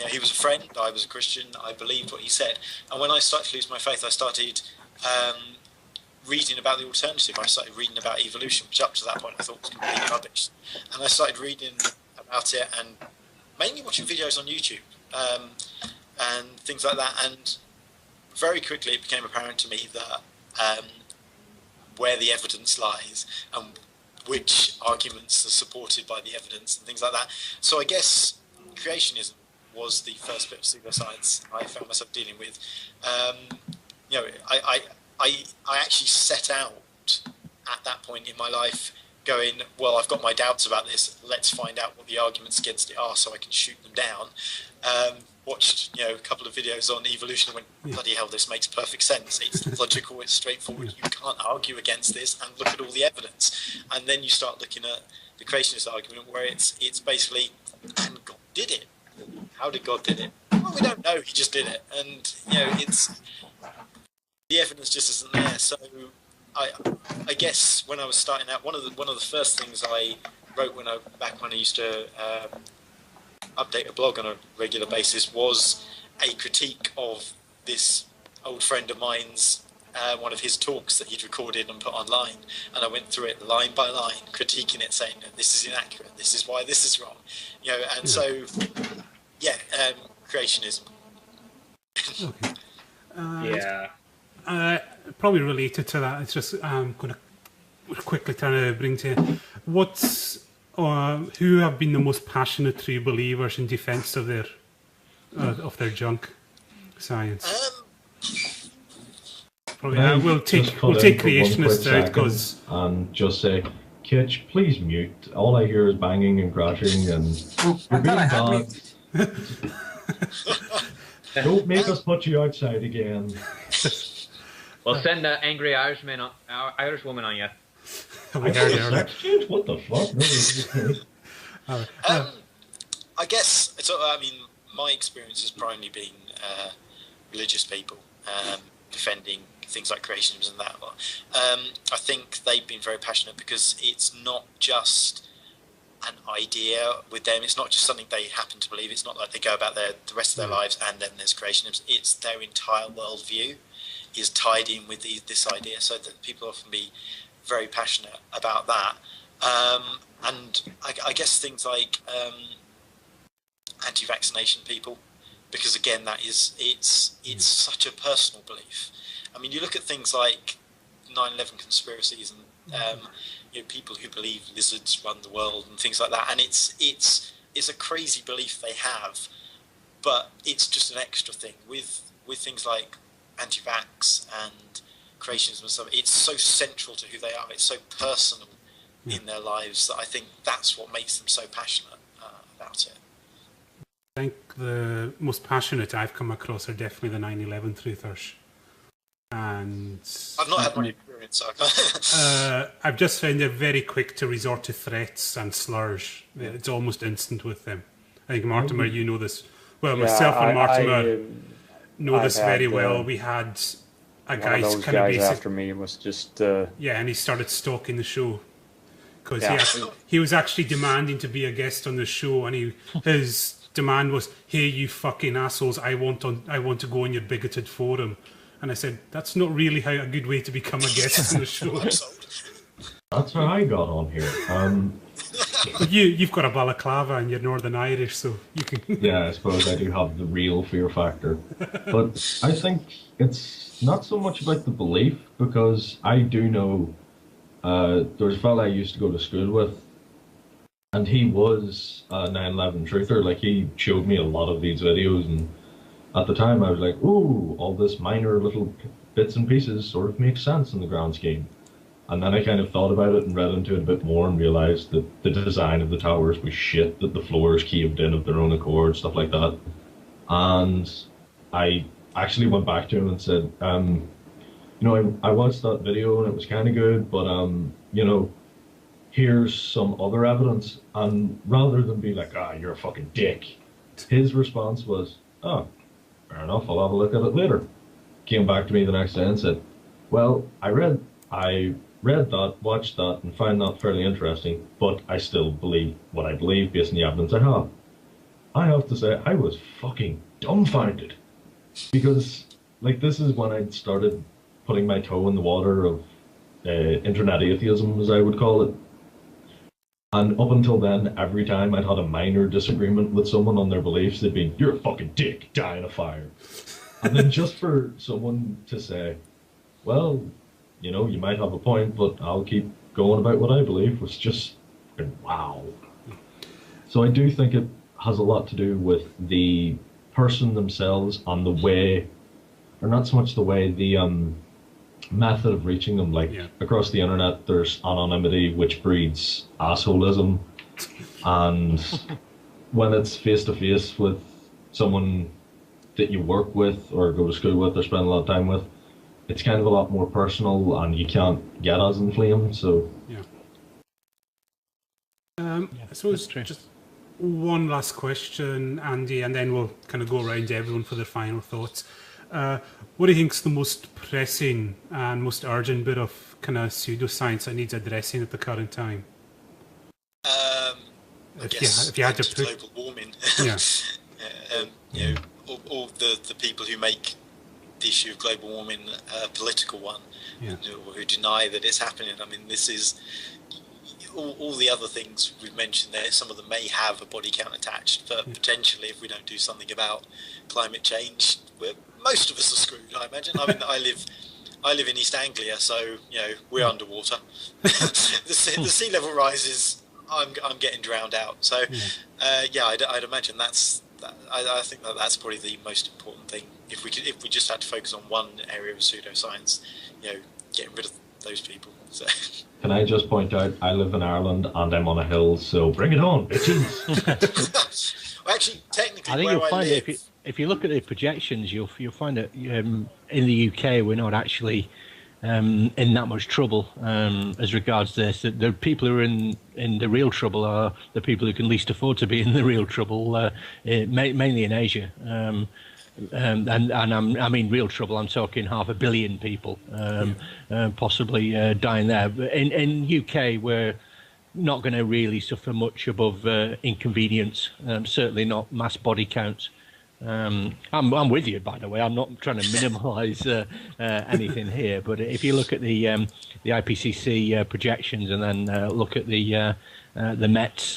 He was a friend. I was a Christian. I believed what he said. And when I started to lose my faith, I started reading about the alternative. I started reading about evolution, which up to that point I thought was completely rubbish. And I started reading about it and mainly watching videos on YouTube and things like that. And very quickly it became apparent to me that where the evidence lies and which arguments are supported by the evidence and things like that. So I guess creationism was the first bit of pseudoscience I found myself dealing with. I actually set out at that point in my life going, well, I've got my doubts about this. Let's find out what the arguments against it are so I can shoot them down. Watched a couple of videos on evolution and went, bloody hell, this makes perfect sense. It's logical, it's straightforward. You can't argue against this, and look at all the evidence. And then you start looking at the creationist argument where it's basically, and God did it. How did God did it? Well, we don't know. He just did it, and it's the evidence just isn't there. So I guess when I was starting out, one of the first things I wrote when I used to update a blog on a regular basis was a critique of this old friend of mine's one of his talks that he'd recorded and put online, and I went through it line by line, critiquing it, saying this is inaccurate, this is why this is wrong, and so creationism. Okay. Probably related to that, it's just I'm going to quickly try to bring to you, who have been the most passionate true believers in defence of their junk science? We'll take creationists out because and just say, Kitch, please mute. All I hear is banging and crashing, and you're being bad. Don't make us put you outside again. We'll send an angry Irish woman on you. What the fuck? I guess my experience has primarily been religious people defending things like creationism and that. I think they've been very passionate because it's not just an idea with them. It's not just something they happen to believe. It's not like they go about the rest of their lives and then there's creationism. It's their entire worldview is tied in with this idea, so that people often be very passionate about that. And I guess things like anti-vaccination people, because again, it's such a personal belief. I mean, you look at things like 9/11 conspiracies and people who believe lizards run the world and things like that, and it's a crazy belief they have, but it's just an extra thing with things like anti-vax and creationism and stuff. It's so central to who they are. It's so personal in their lives that I think that's what makes them so passionate about it. I think the most passionate I've come across are definitely the 9/11 truthers. And I've not had much experience, so I can't. I've just found they're very quick to resort to threats and slurs. It's almost instant with them. I think, Mortimer, you know this. Well, myself and Mortimer know this very well. We had a guy one of those kind of guys basic, after me was just... yeah, and he started stalking the show. Because he was actually demanding to be a guest on the show, and his demand was, "Hey, you fucking assholes! I want to go on your bigoted forum." And I said, "That's not really a good way to become a guest on the show." That's how I got on here. But you've got a balaclava and you're Northern Irish, so you can. Yeah, I suppose I do have the real fear factor, but I think it's not so much about the belief, because I do know. There's a fella I used to go to school with, and he was a 9/11 truther. Like, he showed me a lot of these videos, and at the time I was like, ooh, all this minor little bits and pieces sort of makes sense in the grand scheme. And then I kind of thought about it and read into it a bit more and realised that the design of the towers was shit, that the floors caved in of their own accord, stuff like that. And I actually went back to him and said, you know, I watched that video and it was kind of good, but, you know, here's some other evidence. And rather than be like, you're a fucking dick, his response was, oh, fair enough, I'll have a look at it later. Came back to me the next day and said, well, I read that, watched that, and found that fairly interesting, but I still believe what I believe based on the evidence I have. I have to say, I was fucking dumbfounded. Because, like, this is when I started putting my toe in the water of internet atheism, as I would call it. And up until then, every time I'd had a minor disagreement with someone on their beliefs, they'd be, you're a fucking dick, die in a fire. And then just for someone to say, well, you know, you might have a point, but I'll keep going about what I believe, was just, wow. So I do think it has a lot to do with the person themselves and the way, or not so much the way, the method of reaching them. Like, across the internet, there's anonymity, which breeds assholism. And when it's face-to-face with someone that you work with or go to school with or spend a lot of time with, it's kind of a lot more personal and you can't get as inflamed, so... I suppose just one last question, Andy, and then we'll kind of go around to everyone for their final thoughts. What do you think is the most pressing and most urgent bit of kind of pseudoscience that needs addressing at the current time? If you had to put global warming, yeah, you know, all the people who make the issue of global warming a political one, who deny that it's happening. I mean, this is all the other things we've mentioned there. Some of them may have a body count attached, but potentially, if we don't do something about climate change, most of us are screwed, I imagine. I mean, I live in East Anglia, so you know we're underwater. the sea level rises. I'm getting drowned out. So I'd imagine I think that's probably the most important thing. If we just had to focus on one area of pseudoscience, you know, getting rid of those people. So. Can I just point out, I live in Ireland and I'm on a hill, so bring it on, bitches. Well, actually, technically, I think you'll find that if you look at the projections, you'll find that in the UK we're not actually in that much trouble as regards this. The people who are in the real trouble are the people who can least afford to be in the real trouble, mainly in Asia. And I mean real trouble. I'm talking 500 million people possibly dying there. But in UK, we're not going to really suffer much above inconvenience. Certainly not mass body counts. I'm with you, by the way. I'm not trying to minimise anything here, but if you look at the IPCC projections and then look at the Met's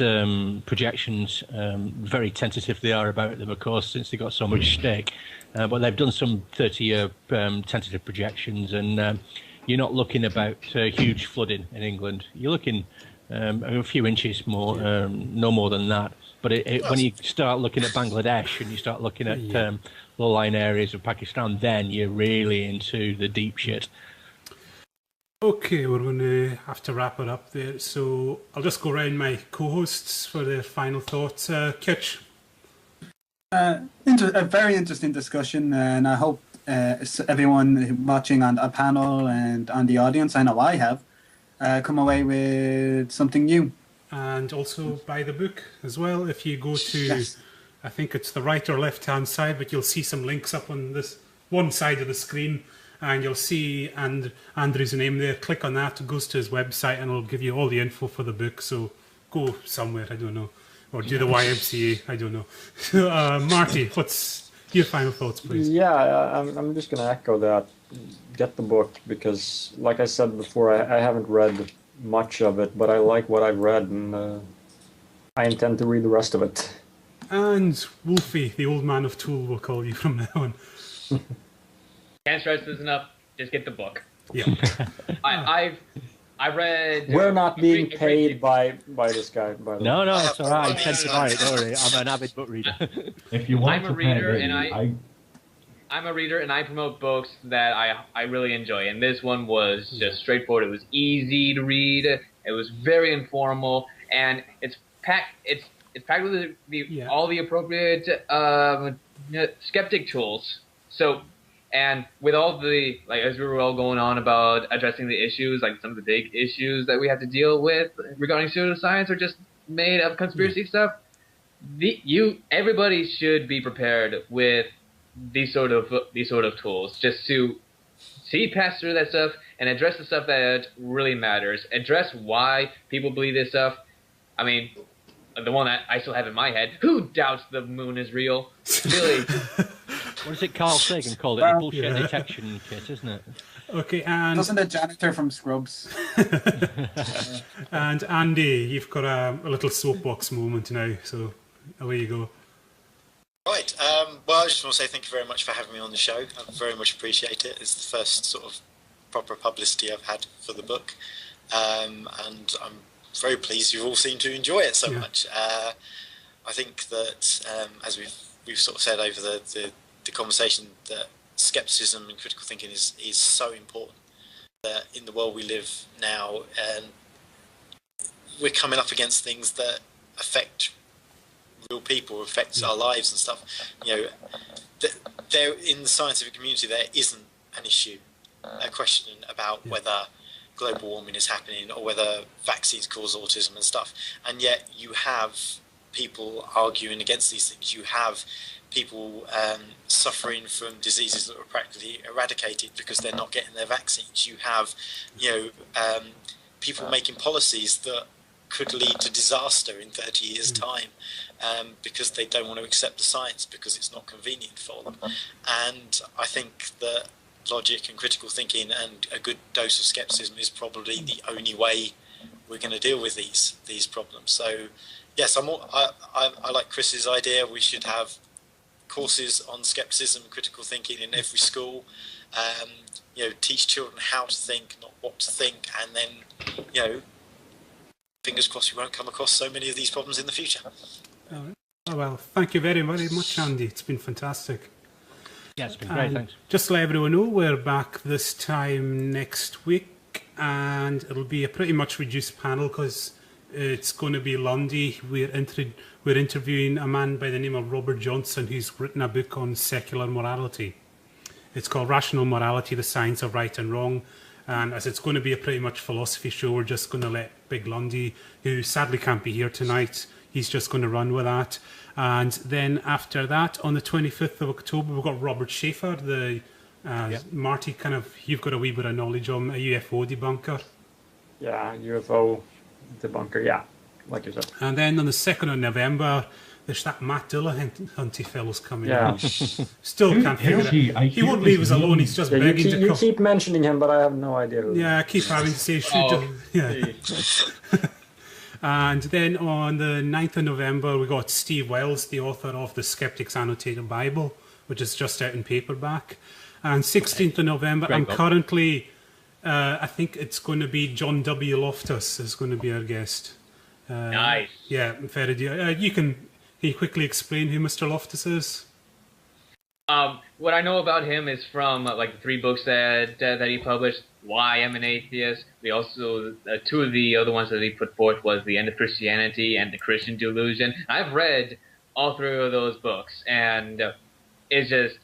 projections, very tentative they are about them, of course, since they got so much stake. But they've done some 30-year tentative projections, and you're not looking about huge flooding in England. You're looking a few inches more, no more than that. But when you start looking at Bangladesh and you start looking at low-lying areas of Pakistan, then you're really into the deep shit. Okay, we're going to have to wrap it up there. So I'll just go around my co-hosts for their final thoughts. Kitch? A very interesting discussion, and I hope everyone watching on a panel and on the audience, I know I have, come away with something new. And also buy the book as well. If you go to, Yes. I think it's the right or left hand side, but you'll see some links up on this one side of the screen, and you'll see Andrew's name there. Click on that, it goes to his website, and it'll give you all the info for the book. So go somewhere, I don't know, or do the YMCA, I don't know. Marty, what's your final thoughts, please? Yeah, I'm just going to echo that. Get the book, because, like I said before, I haven't read much of it, but I like what I've read, and I intend to read the rest of it. And Wolfie, the old man of Tool, will call you from now on. Can't stress this enough. Just get the book. Yeah. I read. We're not being paid by this guy, by the way. No, it's all right. I tend to buy it, don't worry. I'm an avid book reader. If you want I'm a to reader, pay me, and I'm a reader, and I promote books that I really enjoy. And this one was just straightforward. It was easy to read. It was very informal, and it's packed. It's packed with all the appropriate skeptic tools. So, and with all the, like, as we were all going on about addressing the issues, like some of the big issues that we have to deal with regarding pseudoscience or just made up conspiracy stuff, everybody should be prepared with these sort of tools, just to see past through that stuff and address the stuff that really matters. Address why people believe this stuff. I mean, the one that I still have in my head: who doubts the moon is real? Really? What is it Carl Sagan called it? The bullshit detection kit, isn't it? Okay, and Doesn't the janitor from Scrubs? and Andy, you've got a little soapbox moment now, so away you go. Right. Well, I just want to say thank you very much for having me on the show. I very much appreciate it. It's the first sort of proper publicity I've had for the book, and I'm very pleased you all seem to enjoy it so much. I think that, as we've sort of said over the conversation, that skepticism and critical thinking is so important. That in the world we live now, we're coming up against things that affect real people, affects our lives and stuff. You know, there in the scientific community there isn't an issue, a question about whether global warming is happening or whether vaccines cause autism and stuff. And yet you have people arguing against these things. You have people suffering from diseases that are practically eradicated because they're not getting their vaccines. You have, people making policies that could lead to disaster in 30 years' time because they don't want to accept the science because it's not convenient for them. And I think that logic and critical thinking and a good dose of skepticism is probably the only way we're going to deal with these problems. So, yes, I like Chris's idea. We should have courses on skepticism and critical thinking in every school. Teach children how to think, not what to think, and then, fingers crossed we won't come across so many of these problems in the future. Oh, well, thank you very, very much, Andy. It's been fantastic. Yeah, it's been great, thanks. Just to let everyone know, we're back this time next week, and it'll be a pretty much reduced panel because it's going to be Lundy. We're interviewing a man by the name of Robert Johnson, who's written a book on secular morality. It's called Rational Morality, the Science of Right and Wrong. And as it's going to be a pretty much philosophy show, we're just going to let Big Lundy, who sadly can't be here tonight, he's just going to run with that. And then after that, on the 25th of October, we've got Robert Schaefer, Marty, you've got a wee bit of knowledge on a UFO debunker. Yeah, UFO debunker, yeah, like you said. And then on the 2nd of November, there's that Matt Dillahunty fellow's coming in. Still can't figure it out. He won't leave us alone, he's just begging to come. You keep mentioning him, but I have no idea who. Yeah, I keep having to say, And then on the 9th of November, we got Steve Wells, the author of The Skeptic's Annotated Bible, which is just out in paperback. And 16th of November, I'm currently, I think it's going to be John W. Loftus is going to be our guest. Nice. Yeah, very dear. Can you quickly explain who Mr. Loftus is? What I know about him is from the 3 books that he published. Why I'm an Atheist. We also 2 of the other ones that he put forth was The End of Christianity and The Christian Delusion. I've read all 3 of those books, and it's just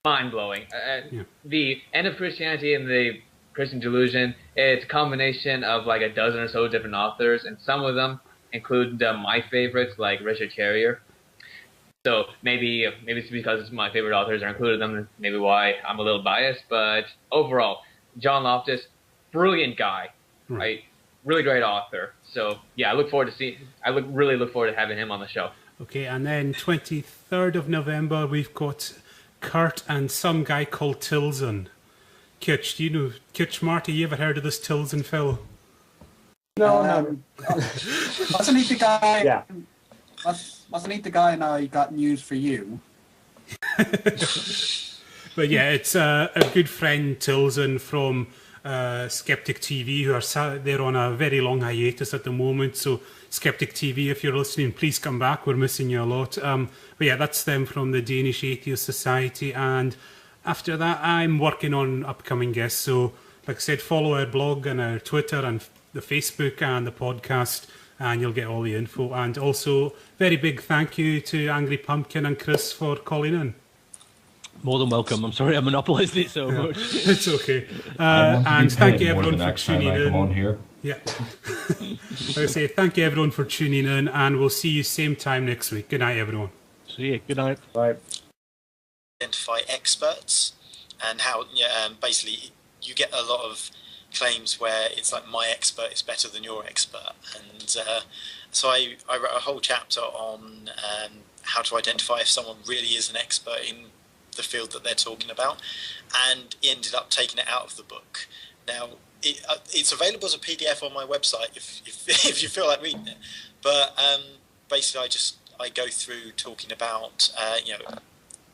mind-blowing. Yeah. The end of Christianity and the Christian delusion, it's a combination of like a dozen or so different authors, and some of them include my favorites, like Richard Carrier. So maybe it's because my favorite authors are included in them, maybe why I'm a little biased, but overall, John Loftus, brilliant guy, right? Really great author. So yeah, I really look forward to having him on the show. Okay, and then 23rd of November, we've got Kurt and some guy called Tilson. Kitch, do you know Kitch Marty? You ever heard of this Tilson, Phil? No. Wasn't he the guy? Yeah. Wasn't he the guy and I got news for you? But yeah, it's a good friend, Tilson, from Skeptic TV, who are they're on a very long hiatus at the moment. So Skeptic TV, if you're listening, please come back. We're missing you a lot. But yeah, that's them from the Danish Atheist Society. And after that, I'm working on upcoming guests. So like I said, follow our blog and our Twitter and the Facebook and the podcast, and you'll get all the info. And also, very big thank you to Angry Pumpkin and Chris for calling in. More than welcome. I'm sorry I monopolised it so much. It's okay. And thank you everyone for tuning in. Come on here. Yeah. I say thank you everyone for tuning in, and we'll see you same time next week. Good night, everyone. See you. Good night. Bye. Identify experts, and how basically you get a lot of claims where it's like my expert is better than your expert, and so I wrote a whole chapter on how to identify if someone really is an expert in the field that they're talking about, and ended up taking it out of the book. Now it's available as a PDF on my website if you feel like reading it, but basically I go through talking about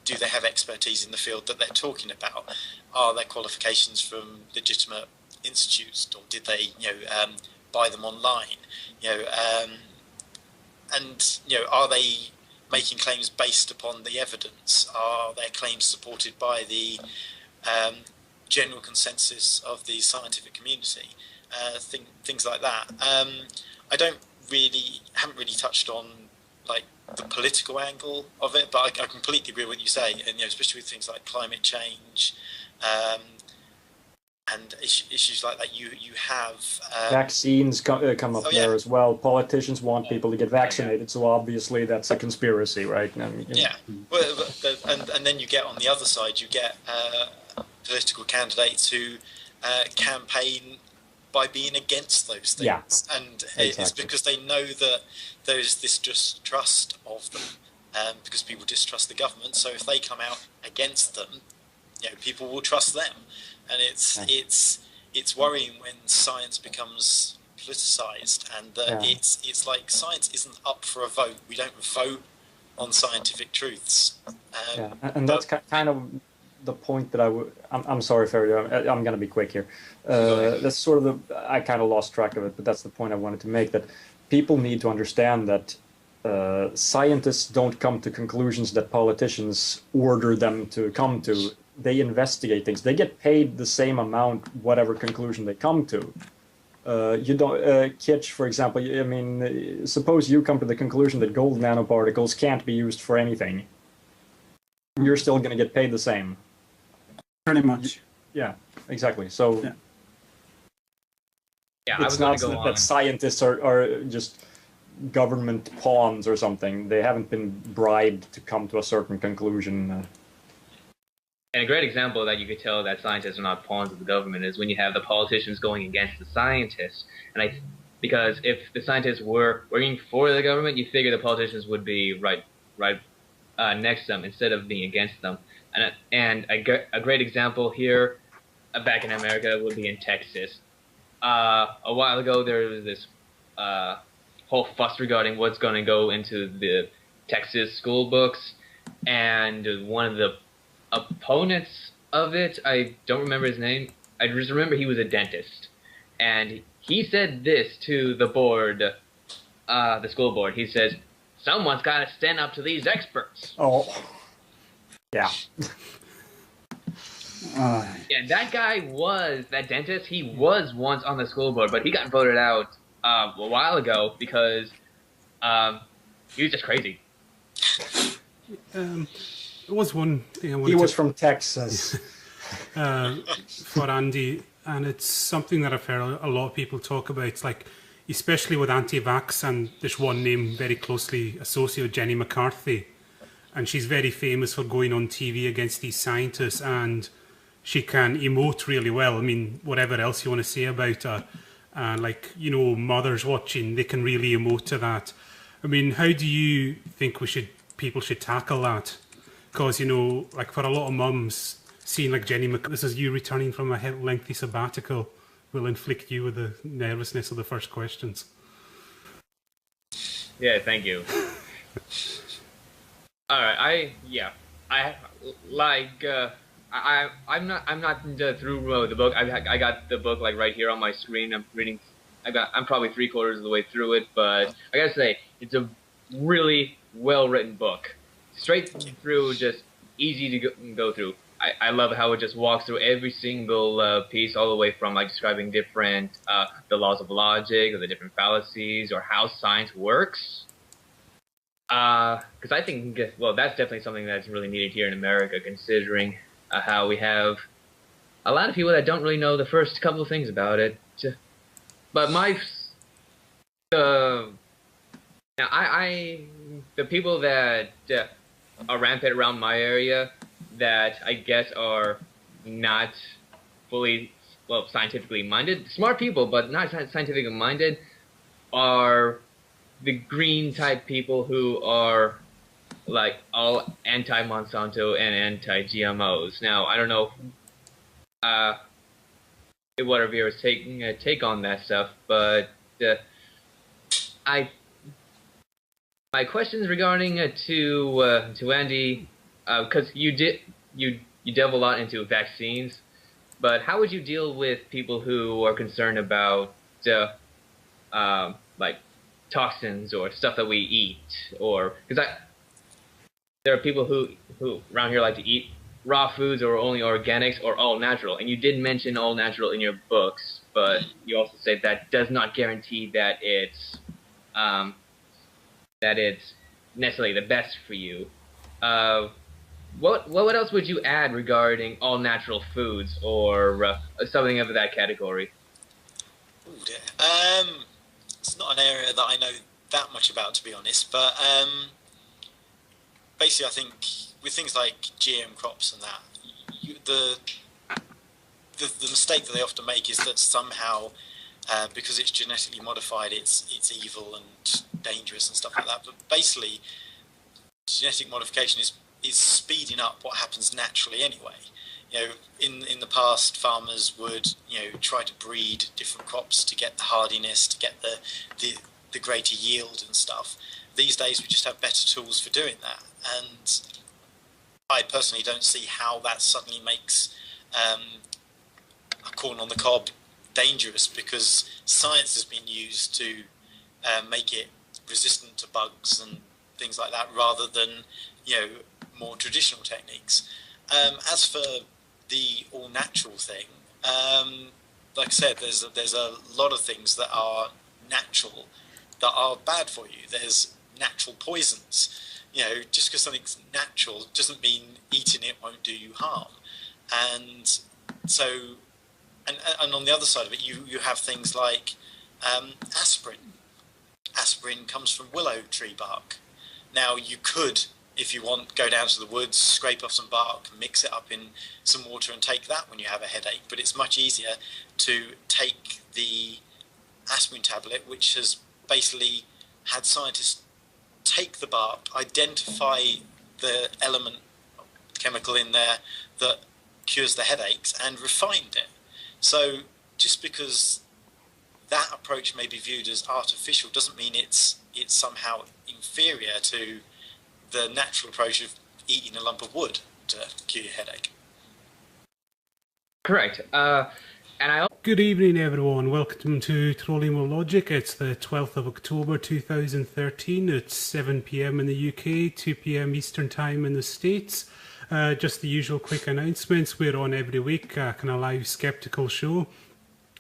do they have expertise in the field that they're talking about? Are their qualifications from legitimate institutes, or did they buy them online? And are they making claims based upon the evidence? Are their claims supported by the general consensus of the scientific community? Things like that. I haven't really touched on like the political angle of it, but I completely agree with what you say, and especially with things like climate change and issues like that. You have vaccines come up there as well. Politicians want people to get vaccinated, so obviously that's a conspiracy, right? Well, and then you get on the other side, you get political candidates who campaign by being against those things, and it's because they know that there is this distrust of them, because people distrust the government. So if they come out against them, people will trust them, and it's worrying when science becomes politicized, and it's like science isn't up for a vote. We don't vote on scientific truths. And that's kind of the point that I'm sorry, Ferry, I'm going to be quick here. That's sort of I kind of lost track of it, but that's the point I wanted to make, that people need to understand that scientists don't come to conclusions that politicians order them to come to. They investigate things. They get paid the same amount, whatever conclusion they come to. You don't, Kitch, for example, I mean, suppose you come to the conclusion that gold nanoparticles can't be used for anything. You're still going to get paid the same. Pretty much. Yeah, exactly. So it's not that scientists are just government pawns or something. They haven't been bribed to come to a certain conclusion. And a great example that you could tell that scientists are not pawns of the government is when you have the politicians going against the scientists. And because if the scientists were working for the government, you figure the politicians would be right next to them instead of being against them. And a great example here back in America would be in Texas. A while ago, there was this whole fuss regarding what's going to go into the Texas school books, and one of the opponents of it, I don't remember his name, I just remember he was a dentist, and he said this to the board, the school board. He says, "Someone's got to stand up to these experts." Oh, yeah. Yeah, that dentist, he was once on the school board, but he got voted out a while ago because he was just crazy. there was one thing I wanted He was to, from Texas. for Andy, and it's something that I've heard a lot of people talk about. It's like, especially with anti-vax, and there's one name very closely associated with Jenny McCarthy, and she's very famous for going on TV against these scientists, and she can emote really well. I mean, whatever else you want to say about her, and like, you know, mothers watching, they can really emote to that. I mean, how do you think people should tackle that? Because, you know, like for a lot of mums, seeing like Jenny this is you returning from a lengthy sabbatical, will inflict you with the nervousness of the first questions. Yeah, thank you. All right, I'm not through the book. I got the book like right here on my screen. I'm reading. I'm probably 3/4 of the way through it, but I gotta say it's a really well written book. Straight through, just easy to go through. I love how it just walks through every single piece, all the way from like describing different the laws of logic, or the different fallacies, or how science works. Because I think, well, that's definitely something that's really needed here in America, considering how we have a lot of people that don't really know the first couple of things about it. But the people that are rampant around my area that I guess are not fully, well, scientifically minded, smart people, but not scientifically minded, are the green type people who are like all anti-Monsanto and anti-GMOs. Now, I don't know what our viewers take on that stuff, but my questions regarding to Andy, because you delve a lot into vaccines, but how would you deal with people who are concerned about like toxins or stuff that we eat, or because there are people who around here like to eat raw foods or only organics or all natural, and you did mention all natural in your books, but you also say that does not guarantee that it's necessarily the best for you. What else would you add regarding all natural foods or something of that category? Ooh, dear. It's not an area that I know that much about, to be honest, but basically I think with things like GM crops and that, the mistake that they often make is that somehow because it's genetically modified, it's evil and dangerous and stuff like that. But basically, genetic modification is speeding up what happens naturally anyway. You know, in the past, farmers would try to breed different crops to get the hardiness, to get the greater yield and stuff. These days, we just have better tools for doing that, and I personally don't see how that suddenly makes a corn on the cob dangerous, because science has been used to make it resistant to bugs and things like that, rather than more traditional techniques. As for the all natural thing, like I said, there's a lot of things that are natural that are bad for you. There's natural poisons. Just because something's natural doesn't mean eating it won't do you harm. And so, and on the other side of it, you have things like aspirin. Aspirin comes from willow tree bark. Now, you could, if you want, go down to the woods, scrape off some bark, mix it up in some water and take that when you have a headache. But it's much easier to take the aspirin tablet, which has basically had scientists take the bark, identify the element chemical in there that cures the headaches, and refined it. So just because that approach may be viewed as artificial doesn't mean it's somehow inferior to the natural approach of eating a lump of wood to cure your headache. Correct. Good evening, everyone. Welcome to Trolling with Logic. It's the 12th of October 2013. It's 7 p.m. in the UK, 2 p.m. Eastern Time in the States. Just the usual quick announcements. We're on every week, kind of live skeptical show.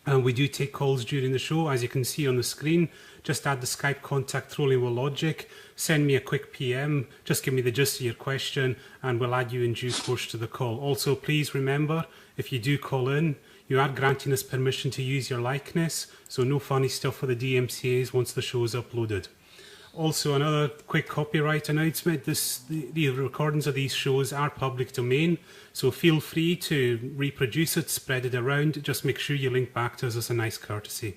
We do take calls during the show, as you can see on the screen. Just add the Skype contact Trolling with Logic. Send me a quick PM. Just give me the gist of your question, and we'll add you in due course to the call. Also, please remember, if you do call in, you are granting us permission to use your likeness, so no funny stuff for the DMCAs once the show is uploaded. Also, another quick copyright announcement. The recordings of these shows are public domain, so feel free to reproduce it, spread it around. Just make sure you link back to us as a nice courtesy.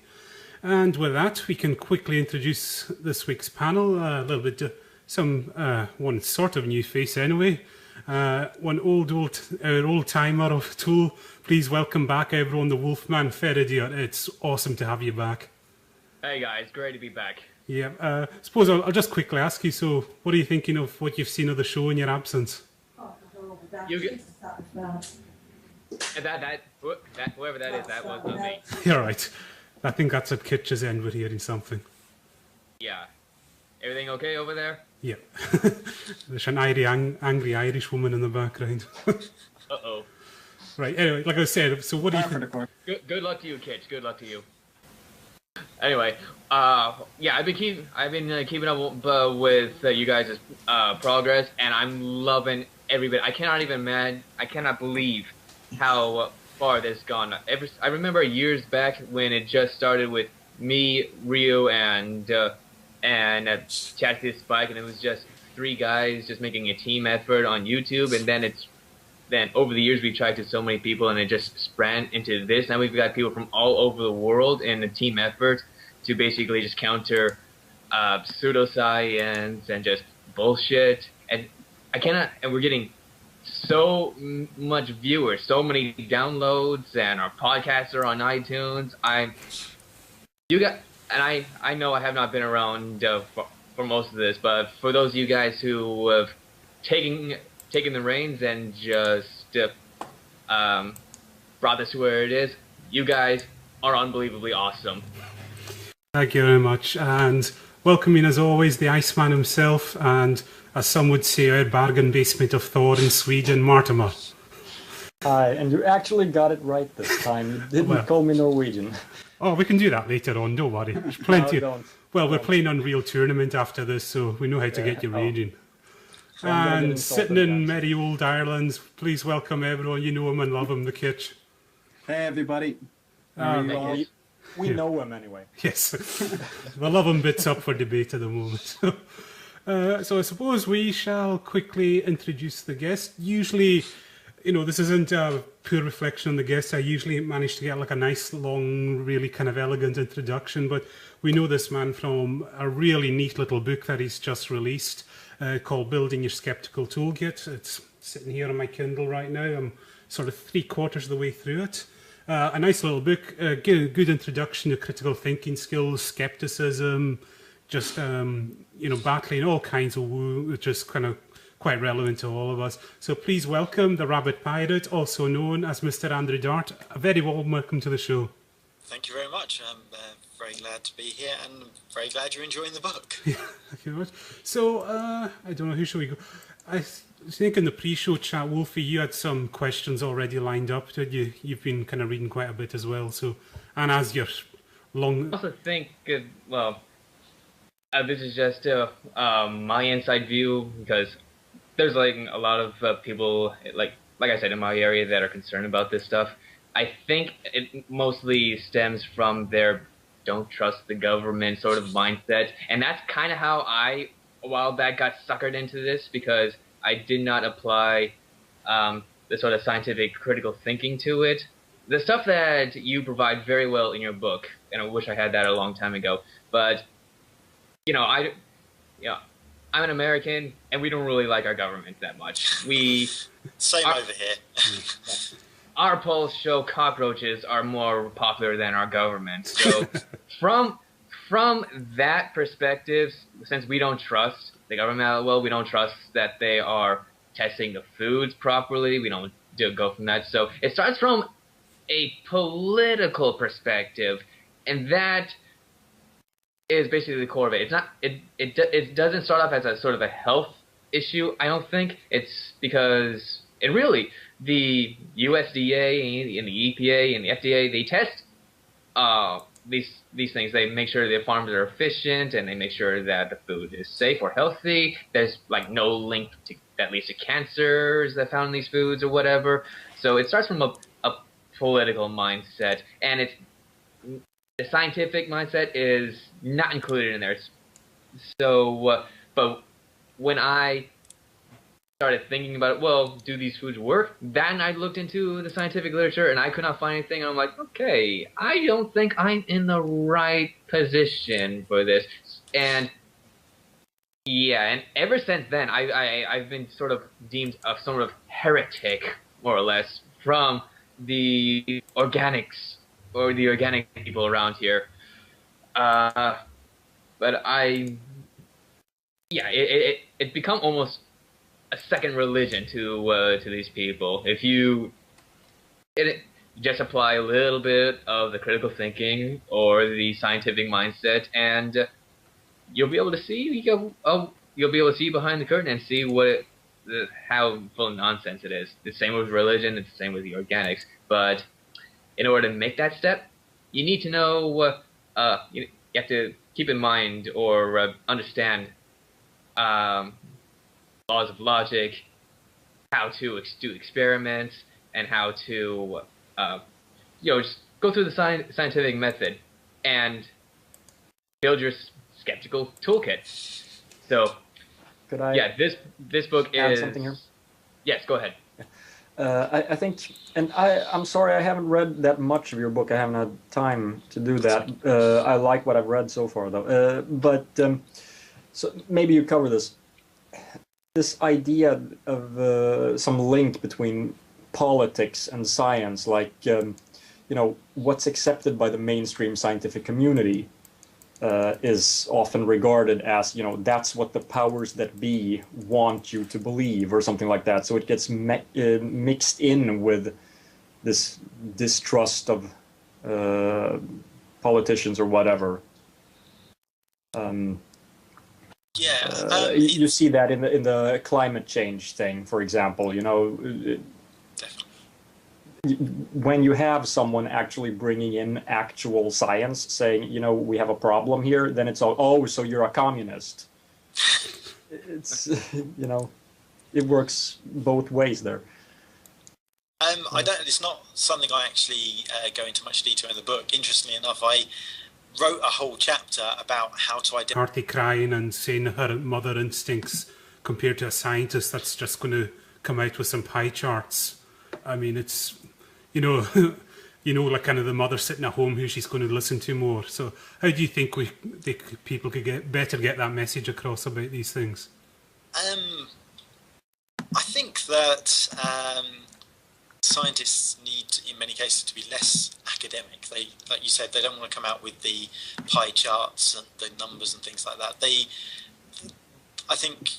And with that, we can quickly introduce this week's panel. A little bit, one sort of new face anyway. One old timer of Tool. Please welcome back everyone, the Wolfman Ferridier. It's awesome to have you back. Hey guys, great to be back. Yeah, suppose I'll just quickly ask you, so what are you thinking of what you've seen of the show in your absence? You get, whoever that is, that was not me. You're right. I think that's at Kitch's end, we're hearing something. Yeah. Everything okay over there? Yeah. There's an angry Irish woman in the background. Uh-oh. Right, anyway, like I said, so what do you think? Good luck to you, Kitch. Good luck to you. Anyway, yeah, I've been keeping up with you guys' progress, and I'm loving every bit. I cannot believe how far this has gone. I remember years back when it just started with me, Rio, and Chastity Spike, and it was just 3 guys just making a team effort on YouTube, and then over the years we've tried to so many people, and it just sprang into this. Now we've got people from all over the world in a team effort to basically just counter pseudoscience and just bullshit. And we're getting so much viewers, so many downloads, and our podcasts are on iTunes. I know I have not been around for most of this, but for those of you guys who have taken the reins and just brought this to where it is, you guys are unbelievably awesome. Thank you very much, and welcoming as always the Iceman himself, and as some would say, our bargain basement of Thor in Sweden, Mortimer. Hi, and you actually got it right this time. You didn't call me Norwegian. Oh, we can do that later on, don't worry. There's plenty. No, we're playing Unreal Tournament after this, so we know how to get you raging. And sitting in merry old Ireland, please welcome everyone. You know him and love him, the Kitch. Hey everybody. We know him anyway. Yes. The love him bits up for debate at the moment. So I suppose we shall quickly introduce the guest. Usually, this isn't a pure reflection on the guest. I usually manage to get like a nice, long, really kind of elegant introduction, but we know this man from a really neat little book that he's just released called Building Your Skeptical Toolkit. It's sitting here on my Kindle right now. I'm sort of 3/4 of the way through it. A nice little book, good introduction to critical thinking skills, skepticism, just, battling all kinds of woo, which is kind of quite relevant to all of us. So please welcome the Rabbit Pirate, also known as Mr. Andrew Dart. A very warm welcome to the show. Thank you very much. I'm very glad to be here, and very glad you're enjoying the book. Yeah, thank you very much. So, I don't know, who should we go? I think in the pre-show chat, Wolfie, you had some questions already lined up. You've been kind of reading quite a bit as well. So, and as your long... I also think, this is just my inside view, because there's like a lot of people, like I said, in my area that are concerned about this stuff. I think it mostly stems from their don't trust the government sort of mindset. And that's kind of how I, a while back, got suckered into this, because I did not apply the sort of scientific critical thinking to it. The stuff that you provide very well in your book, and I wish I had that a long time ago, but, I'm an American, and we don't really like our government that much. Same over here. Our polls show cockroaches are more popular than our government. So from that perspective, since we don't trust the government, we don't trust that they are testing the foods properly. We don't go from that. So it starts from a political perspective, and that is basically the core of it. It's not. It doesn't start off as a sort of a health issue. I don't think it's because the USDA and the EPA and the FDA, they test these things. They make sure the farms are efficient, and they make sure that the food is safe or healthy. There's like no link that leads to cancers that found in these foods or whatever. So it starts from a political mindset, and the scientific mindset is not included in there. So, but when I started thinking about it, well, do these foods work? Then I looked into the scientific literature, and I could not find anything. And I'm like, okay, I don't think I'm in the right position for this. And yeah, and ever since then, I've been sort of deemed a sort of heretic, more or less, from the organics or the organic people around here. But it's become almost a second religion to these people. If you just apply a little bit of the critical thinking or the scientific mindset, and you'll be able to see you'll be able to see behind the curtain and see how full of nonsense it is. The same with religion. It's the same with the organics. But in order to make that step, you need to know. You have to keep in mind or understand laws of logic, how to do experiments, and how to just go through the scientific method and build your skeptical toolkit. So, could I? Yeah, this book add is something here? Yes, go ahead. I think, and I'm sorry, I haven't read that much of your book. I haven't had time to do that. I like what I've read so far, though. So maybe you cover this. This idea of some link between politics and science, like what's accepted by the mainstream scientific community is often regarded as that's what the powers that be want you to believe, or something like that. So it gets mixed in with this distrust of politicians or whatever. You see that in the climate change thing, for example. When you have someone actually bringing in actual science, saying, we have a problem here, then it's all, so you're a communist. It's, it works both ways there. It's not something I actually go into much detail in the book. Interestingly enough, I wrote a whole chapter about how to identify. Artie crying and saying her mother instincts compared to a scientist that's just going to come out with some pie charts. I mean, it's, like kind of the mother sitting at home who she's going to listen to more. So how do you think people could get that message across about these things? I think that scientists need, in many cases, to be less academic. They, like you said, they don't want to come out with the pie charts and the numbers and things like that. I think,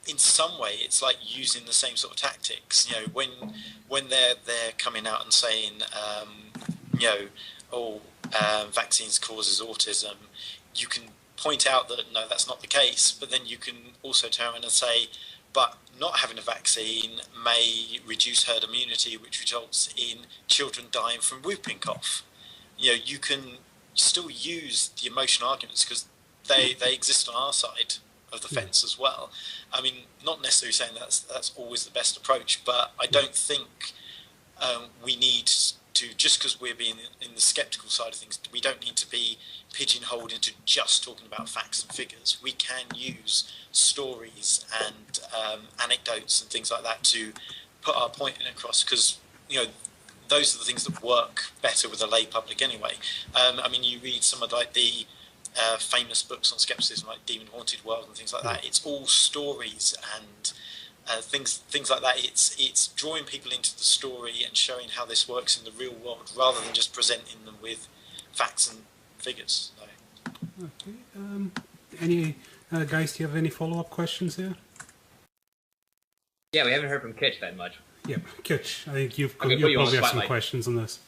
in some way, it's like using the same sort of tactics. When they're coming out and saying, vaccines causes autism, you can point out that no, that's not the case. But then you can also turn around and say, but not having a vaccine may reduce herd immunity, which results in children dying from whooping cough. You can still use the emotional arguments because they exist on our side of the fence as well. I mean, not necessarily saying that's always the best approach, but I don't think we need to, just because we're being in the skeptical side of things, we don't need to be pigeonholed into just talking about facts and figures. We can use stories and anecdotes and things like that to put our point in across, because those are the things that work better with the lay public anyway. I mean, you read some of the famous books on skepticism, like Demon Haunted World and things like that. It's all stories and things like that. It's drawing people into the story and showing how this works in the real world, rather than just presenting them with facts and figures. So. Okay. Any guys? Do you have any follow-up questions there? Yeah, we haven't heard from Kitch that much. Yeah, Kitch. I think you'll you probably on the have some spotlight. questions on this.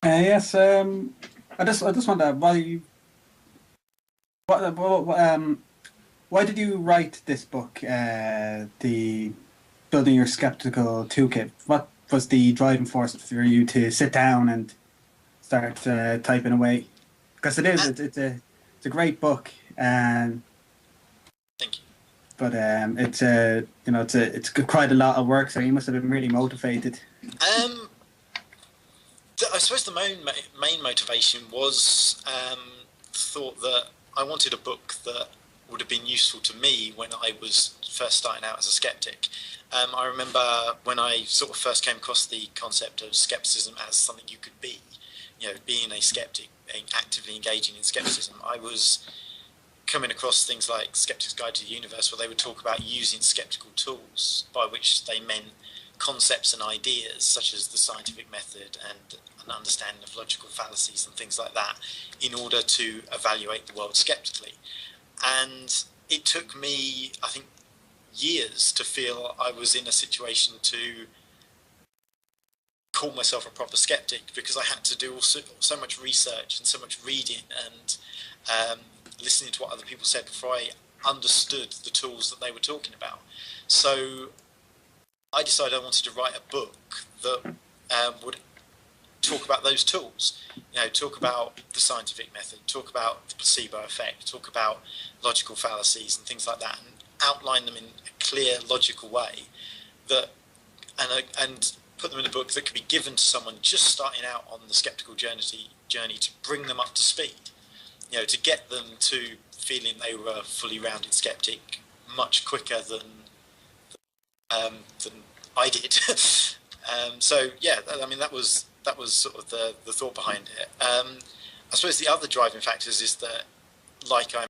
Yes. I just wonder why did you write this book, the Building Your Skeptical Toolkit? What was the driving force for you to sit down and start typing away, because it's a great book, and Thank you. but it's quite a lot of work, so you must have been really motivated. I suppose the main motivation was thought that I wanted a book that would have been useful to me when I was first starting out as a skeptic. I remember when I sort of first came across the concept of skepticism as something you could be, being a skeptic, being actively engaging in skepticism. I was coming across things like Skeptic's Guide to the Universe, where they would talk about using skeptical tools, by which they meant concepts and ideas such as the scientific method and an understanding of logical fallacies and things like that, in order to evaluate the world skeptically. And it took me, I think, years to feel I was in a situation to call myself a proper skeptic, because I had to do so much research and so much reading and listening to what other people said before I understood the tools that they were talking about. So I decided I wanted to write a book that would talk about those tools, talk about the scientific method, talk about the placebo effect, talk about logical fallacies and things like that, and outline them in a clear, logical way that, and put them in a book that could be given to someone just starting out on the skeptical journey to bring them up to speed, to get them to feeling they were a fully rounded skeptic much quicker than I did. So yeah, I mean that was sort of the thought behind it. I suppose the other driving factors is that, like I'm